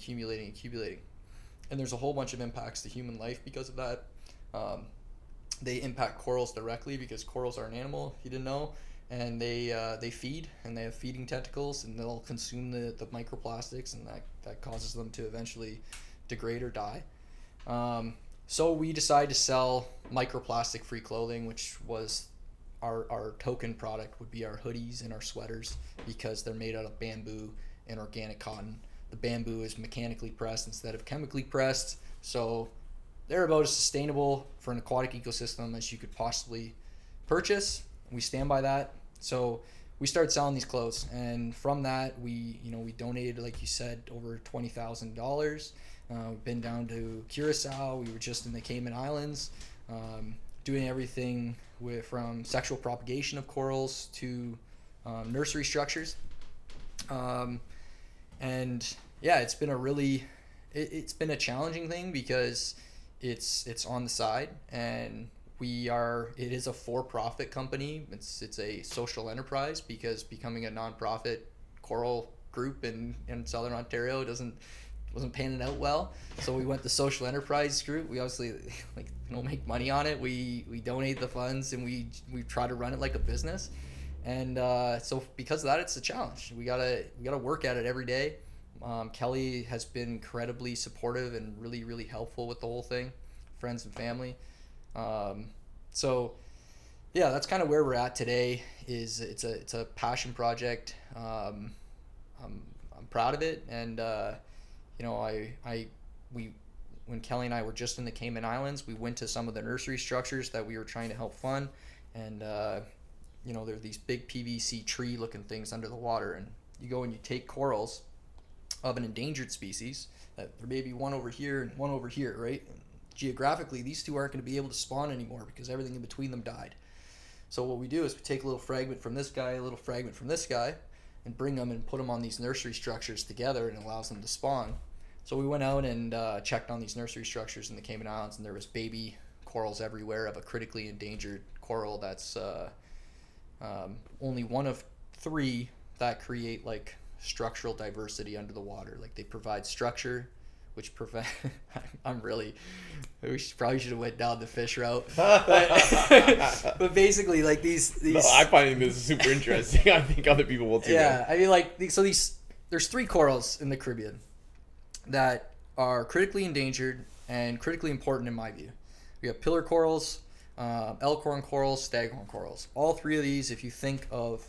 And there's a whole bunch of impacts to human life because of that. They impact corals directly because corals are an animal, if you didn't know, and they feed, and they have feeding tentacles, and they'll consume the microplastics, and that causes them to eventually degrade or die. So we decided to sell microplastic free clothing, which was our token product would be our hoodies and our sweaters, because they're made out of bamboo and organic cotton. The bamboo is mechanically pressed instead of chemically pressed, so they're about as sustainable for an aquatic ecosystem as you could possibly purchase. We stand by that. So we started selling these clothes, and from that we donated, like you said, over $20,000. We've been down to Curacao. We were just in the Cayman Islands, doing everything from sexual propagation of corals to nursery structures. And yeah, it's been it's been a challenging thing because it's on the side, and it is a for-profit company. It's a social enterprise, because becoming a non-profit coral group in Southern Ontario wasn't panning out well. So we went the social enterprise route. We obviously don't make money on it. We donate the funds, and we try to run it like a business. And so because of that, it's a challenge. We gotta work at it every day. Kelly has been incredibly supportive and really, really helpful with the whole thing, friends and family. So yeah, that's kind of where we're at today. It's a passion project. I'm proud of it, and when Kelly and I were just in the Cayman Islands, we went to some of the nursery structures that we were trying to help fund, and there are these big PVC tree looking things under the water, and you go and you take corals of an endangered species, that there may be one over here and one over here, right? Geographically, these two aren't going to be able to spawn anymore because everything in between them died. So what we do is we take a little fragment from this guy, a little fragment from this guy, and bring them and put them on these nursery structures together, and it allows them to spawn. So we went out and checked on these nursery structures in the Cayman Islands, and there was baby corals everywhere of a critically endangered coral that's only one of 3 that create structural diversity under the water. They provide structure, which prevent. Probably should have went down the fish route, but basically these. No, I find this super interesting. I think other people will too. Yeah, I mean there's 3 corals in the Caribbean that are critically endangered and critically important in my view. We have pillar corals, elkhorn corals, staghorn corals. All 3 of these, if you think of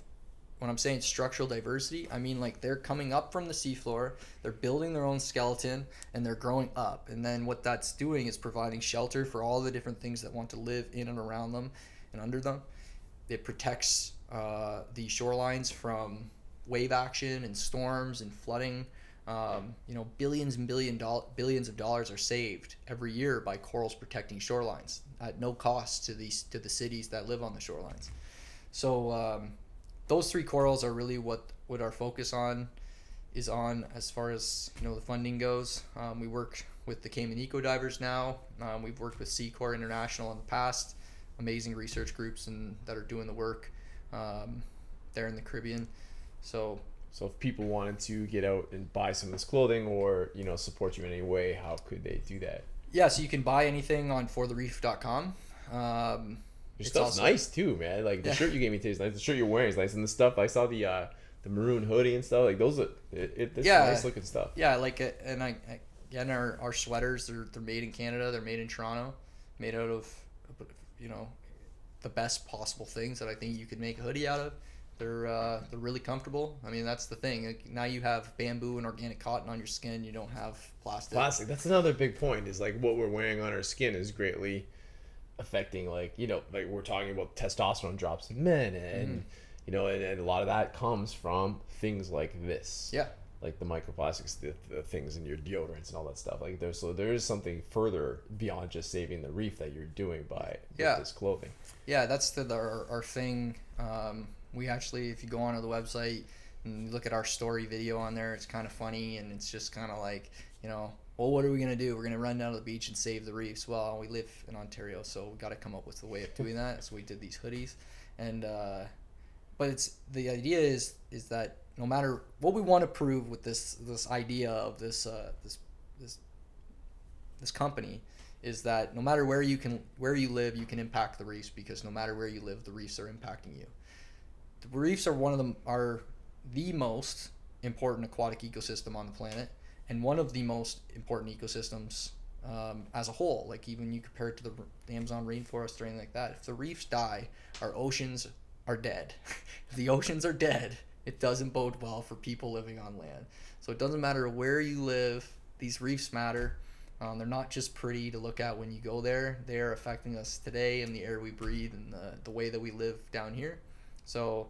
when I'm saying structural diversity, I mean they're coming up from the seafloor, they're building their own skeleton, and they're growing up. And then what that's doing is providing shelter for all the different things that want to live in and around them and under them. It protects the shorelines from wave action and storms and flooding. Billions and billions of dollars are saved every year by corals protecting shorelines at no cost to the cities that live on the shorelines. So those 3 corals are really what our focus is on as far as the funding goes. We work with the Cayman Eco Divers now. We've worked with Sea Corps International in the past. Amazing research groups that are doing the work there in the Caribbean. So if people wanted to get out and buy some of this clothing or support you in any way, how could they do that? Yeah, so you can buy anything on forthereef.com. Your stuff's nice too, man. The shirt you gave me today is nice. The shirt you're wearing is nice, and the stuff I saw the maroon hoodie and stuff those are nice looking stuff. Yeah, and our sweaters they're made in Canada. They're made in Toronto, made out of the best possible things that I think you could make a hoodie out of. They're really comfortable. I mean, that's the thing. Now you have bamboo and organic cotton on your skin. You don't have plastic. That's another big point. Is what we're wearing on our skin is greatly affecting we're talking about testosterone drops in men, and and a lot of that comes from things like this. Yeah. Like the microplastics, the things in your deodorants and all that stuff. There is something further beyond just saving the reef that you're doing by this clothing. Yeah, that's our thing. We actually, if you go onto the website and look at our story video on there, it's kind of funny, and it's just kind of well, what are we going to do? We're going to run down to the beach and save the reefs. Well, we live in Ontario, so we got to come up with a way of doing that. So we did these hoodies, and but the idea is that no matter what we want to prove with this idea of this company, is that no matter where you live, you can impact the reefs, because no matter where you live, the reefs are impacting you. The reefs are the most important aquatic ecosystem on the planet, and one of the most important ecosystems as a whole. Even you compare it to the Amazon rainforest or anything like that. If the reefs die, our oceans are dead. If the oceans are dead, it doesn't bode well for people living on land. So it doesn't matter where you live, these reefs matter. They're not just pretty to look at when you go there. They are affecting us today in the air we breathe and the way that we live down here. So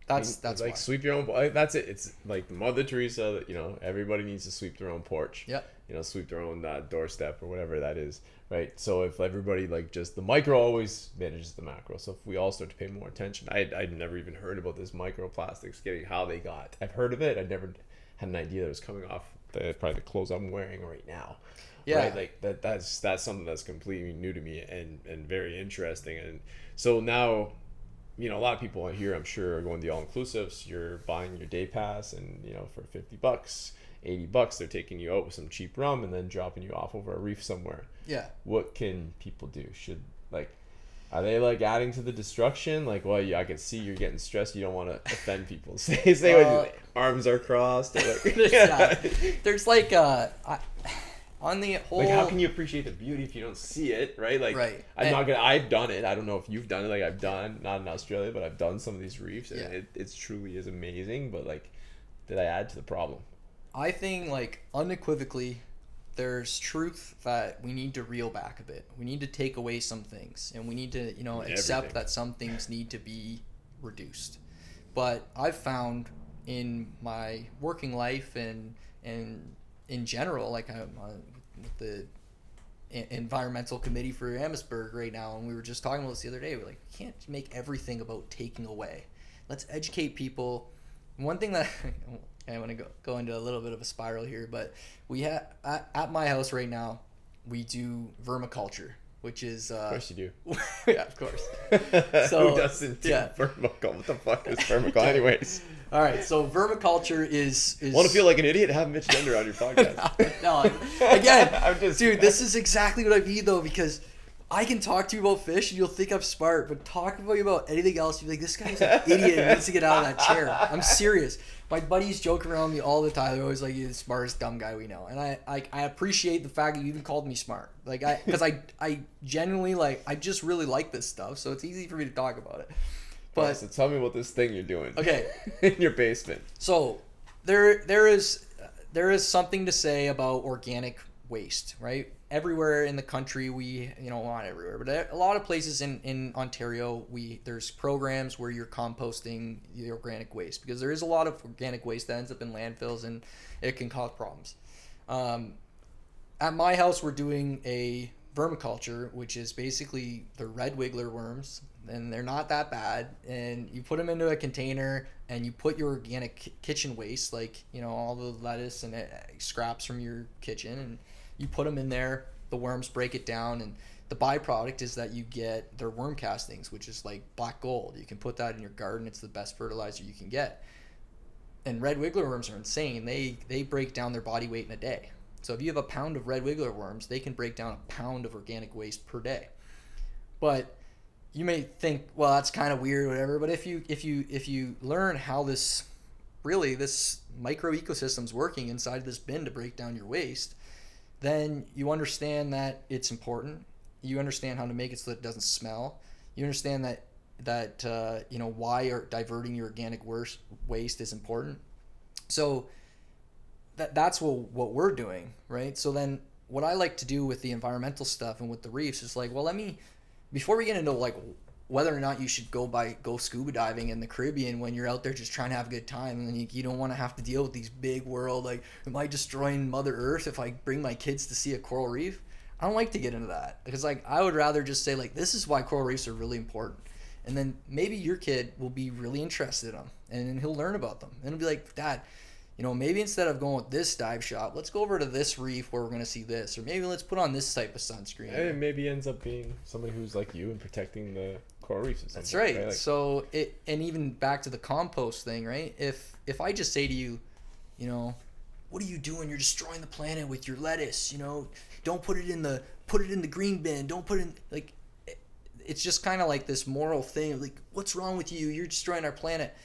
that's why. Sweep your own. That's it. It's like Mother Teresa. That everybody needs to sweep their own porch. Yep. sweep their own doorstep or whatever that is, right? So if everybody like just the micro always manages the macro. So if we all start to pay more attention, I'd never even heard about this microplastics getting how they got. I've heard of it. I never had an idea that it was coming off probably the clothes I'm wearing right now. Yeah, right? Like that's something that's completely new to me and very interesting. And so now, a lot of people here, I'm sure, are going the all-inclusives. You're buying your day pass, and for $50, $80, they're taking you out with some cheap rum and then dropping you off over a reef somewhere. Yeah. What can people do? Are they like adding to the destruction? Like, well, I can see you're getting stressed. You don't want to offend people. Say what arms are crossed. Or like, there's like on the whole, like, how can you appreciate the beauty if you don't see it, right? Like, right. I've done it. I don't know if you've done it. Like, I've done, not in Australia, but I've done some of these reefs, and it truly is amazing. But like, did I add to the problem? I think, like, unequivocally, there's truth that we need to reel back a bit. We need to take away some things, and we need to, accept that some things need to be reduced. But I've found in my working life and in general, like, I'm with the environmental committee for Amherstburg right now, and we were just talking about this the other day. We're like, we can't make everything about taking away. Let's educate people. One thing that I want to go into a little bit of a spiral here, but we have at my house right now, we do vermiculture, which is of course you do. Yeah, of course. So who doesn't do vermiculture? What the fuck is vermiculture, anyways? All right, so vermiculture is Want to feel like an idiot? Have Mitch Dender on your podcast. No, again, dude, this is exactly what I mean though, because I can talk to you about fish and you'll think I'm smart, but talk about anything else, you'll be like, this guy's an idiot and needs to get out of that chair. I'm serious. My buddies joke around me all the time. They're always like, you're the smartest dumb guy we know. And I appreciate the fact that you even called me smart. Like, because I genuinely, like, I just really like this stuff, so it's easy for me to talk about it. But so tell me about this thing you're doing. Okay. In your basement. So there is something to say about organic waste, right? Everywhere in the country, not everywhere, but a lot of places in Ontario, there's programs where you're composting the organic waste, because there is a lot of organic waste that ends up in landfills and it can cause problems. At my house, we're doing a vermiculture, which is basically the red wiggler worms, and they're not that bad, and you put them into a container and you put your organic kitchen waste, like all the lettuce and scraps from your kitchen, and you put them in there. The worms break it down, and the byproduct is that you get their worm castings, which is like black gold. You can put that in your garden. It's the best fertilizer you can get. And red wiggler worms are insane. They break down their body weight in a day. So if you have a pound of red wiggler worms, they can break down a pound of organic waste per day. But you may think, well, that's kind of weird or whatever, but if you learn how this micro ecosystem's working inside this bin to break down your waste, then you understand that it's important. You understand how to make it so that it doesn't smell. You understand that why diverting your organic waste is important. So that's what we're doing, right? So then what I like to do with the environmental stuff and with the reefs is like, well, before we get into like whether or not you should go scuba diving in the Caribbean when you're out there just trying to have a good time, and then you don't want to have to deal with these big world, like, am I destroying Mother Earth if I bring my kids to see a coral reef? I don't like to get into that, because like I would rather just say like, this is why coral reefs are really important, and then maybe your kid will be really interested in them, and then he'll learn about them, and he'll be like, Dad, maybe instead of going with this dive shop, let's go over to this reef where we're going to see this, or maybe let's put on this type of sunscreen. And maybe ends up being somebody who's like you and protecting the coral reefs or something. That's right. Like, so and even back to the compost thing, right? If I just say to you, what are you doing? You're destroying the planet with your lettuce. Don't put it in the green bin. Don't put it in, like, it's just kind of like this moral thing, like, what's wrong with you? You're destroying our planet.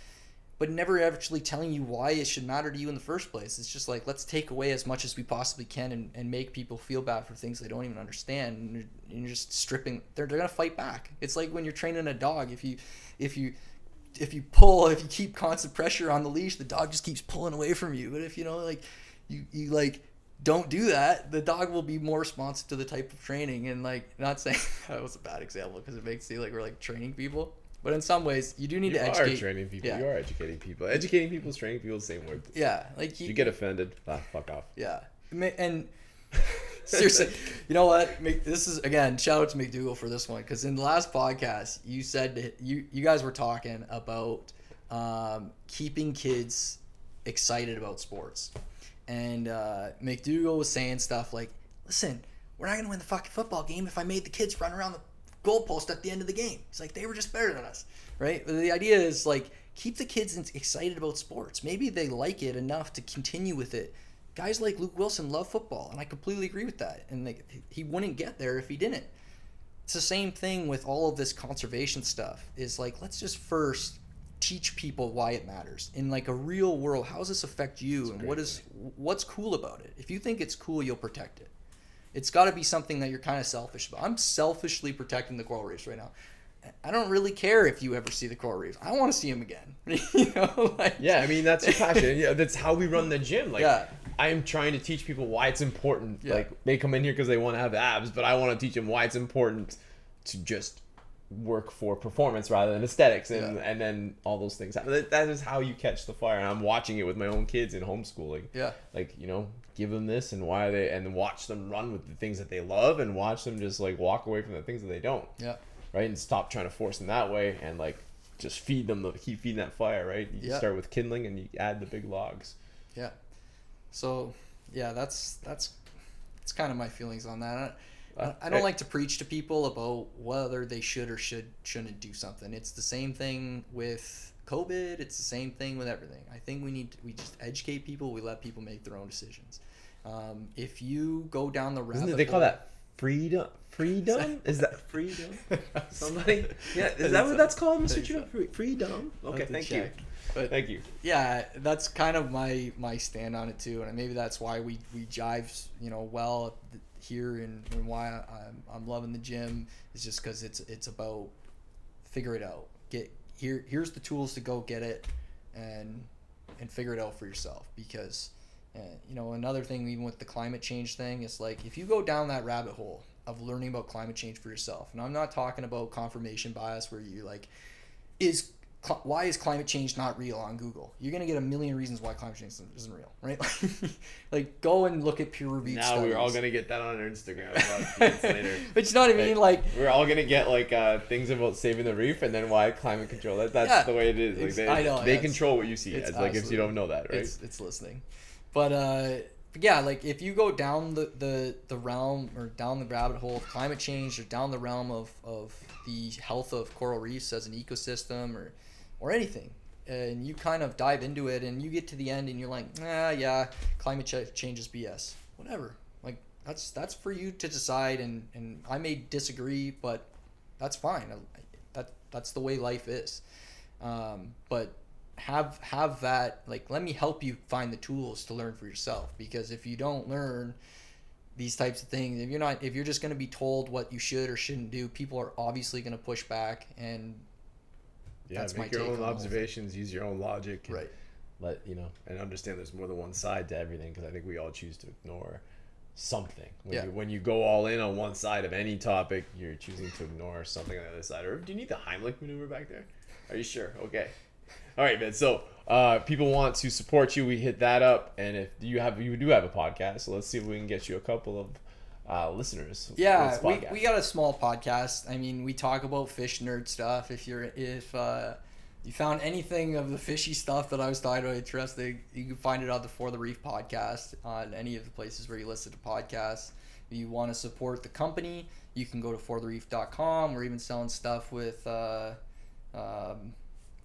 But never actually telling you why it should matter to you in the first place. It's just like, let's take away as much as we possibly can and make people feel bad for things they don't even understand. And you're just stripping. They're gonna fight back. It's like when you're training a dog. If you keep constant pressure on the leash, the dog just keeps pulling away from you. But if you don't do that, the dog will be more responsive to the type of training. And like, not saying that was a bad example because it makes it seem like we're like training people. But in some ways, you do need to educate. You are training people. Yeah. You are educating people. Educating people is training people, the same word. Yeah. Like you get offended, fuck off. Yeah. And Seriously, you know what? This is, again, shout out to McDougall for this one, because in the last podcast, you said you guys were talking about keeping kids excited about sports, and McDougall was saying stuff like, "Listen, we're not gonna win the fucking football game if I made the kids run around the goalpost at the end of the game." He's like, "They were just better than us," right? But the idea is like, keep the kids excited about sports. Maybe they like it enough to continue with it. Guys like Luke Wilson love football, and I completely agree with that. And he wouldn't get there if he didn't. It's the same thing with all of this conservation stuff. Is like, let's just first teach people why it matters in like a real world. How does this affect you, and what's cool about it? If you think it's cool, you'll protect it. It's got to be something that you're kind of selfish about. I'm selfishly protecting the coral reefs right now. I don't really care if you ever see the coral reefs. I want to see them again. You know, like, yeah, I mean, that's your passion. Yeah, that's how we run the gym. Like, yeah. I am trying to teach people why it's important. Yeah. Like, they come in here because they want to have abs, but I want to teach them why it's important to just work for performance rather than aesthetics, and then all those things. That is how you catch the fire. And I'm watching it with my own kids in homeschooling. Yeah. Like, you know, give them this and why they, and watch them run with the things that they love, and watch them just like walk away from the things that they don't. Yeah. Right, and stop trying to force them that way, and like just feed them, keep feeding that fire. Right, you start with kindling and you add the big logs. Yeah. So yeah, that's kind of my feelings on that. I don't like to preach to people about whether they should or shouldn't do something. It's the same thing with COVID. It's the same thing with everything. I think we just educate people. We let people make their own decisions. If you go down the rabbit hole, they call that freedom? Is that freedom? Somebody? Yeah, is that what that's called, Mr. Chu? Freedom? Okay, thank you. But thank you. Yeah, that's kind of my stand on it too, and maybe that's why we jive, you know, well here, and why I'm loving the gym is just because it's about figure it out. Here's the tools to go get it, and figure it out for yourself. Because you know, another thing, even with the climate change thing, is like, if you go down that rabbit hole of learning about climate change for yourself, and I'm not talking about confirmation bias where you're like, why is climate change not real on Google? You're going to get a million reasons why climate change isn't real, right? Like, go and look at peer-reviewed studies. Now we're all going to get that on our Instagram about a few minutes later. But you know what I mean? Like, we're all going to get like things about saving the reef, and then why climate control. That's the way it is. Like, I know, they control what you see. It's like, if you don't know that, right? It's listening. But yeah, like, if you go down the realm, or down the rabbit hole of climate change, or down the realm of the health of coral reefs as an ecosystem, or anything, and you kind of dive into it, and you get to the end and you're like, yeah, climate change is BS. Whatever. Like, that's for you to decide, and I may disagree, but that's fine. That's the way life is. But have that, like, let me help you find the tools to learn for yourself, because if you don't learn these types of things, if you're just going to be told what you should or shouldn't do, people are obviously going to push back, and that's make your own observations, use your own logic, and right? And understand there's more than one side to everything, because I think we all choose to ignore something. When you go all in on one side of any topic, you're choosing to ignore something on the other side. Or do you need the Heimlich maneuver back there? Are you sure? Okay. All right, man. So people want to support you. We hit that up, and if you do have a podcast, so let's see if we can get you a couple of listeners. Yeah, we got a small podcast. I mean, we talk about fish nerd stuff. If you found anything of the fishy stuff that I was talking about interesting, you can find it on the For the Reef podcast on any of the places where you listen to podcasts. If you want to support the company, you can go to forthereef.com. We're even selling stuff with the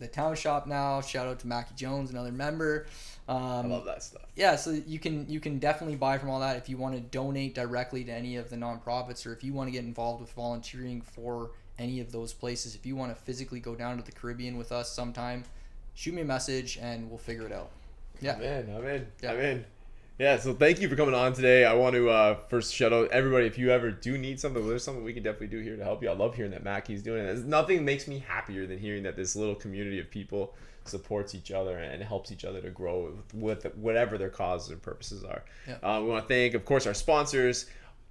Town Shop now. Shout out to Mackie Jones, another member. I love that stuff. Yeah, so you can definitely buy from all that. If you want to donate directly to any of the nonprofits, or if you want to get involved with volunteering for any of those places, if you want to physically go down to the Caribbean with us sometime, shoot me a message and we'll figure it out. Yeah. I'm in. Yeah, so thank you for coming on today. I want to first shout out everybody. If you ever do need something, there's something we can definitely do here to help you. I love hearing that Mackie's doing it. Nothing makes me happier than hearing that this little community of people supports each other and helps each other to grow with whatever their causes and purposes are. Yeah. We want to thank, of course, our sponsors,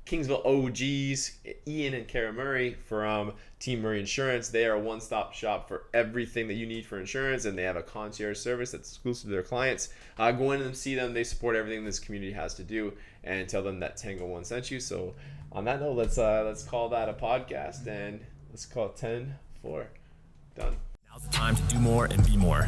Kingsville OGs, Ian and Kara Murray from Team Murray Insurance. They are a one-stop shop for everything that you need for insurance, and they have a concierge service that's exclusive to their clients. Go in and see them. They support everything this community has to do, and tell them that Tango One sent you. So on that note, let's call that a podcast, and let's call it 10-4. Done. Now's the time to do more and be more.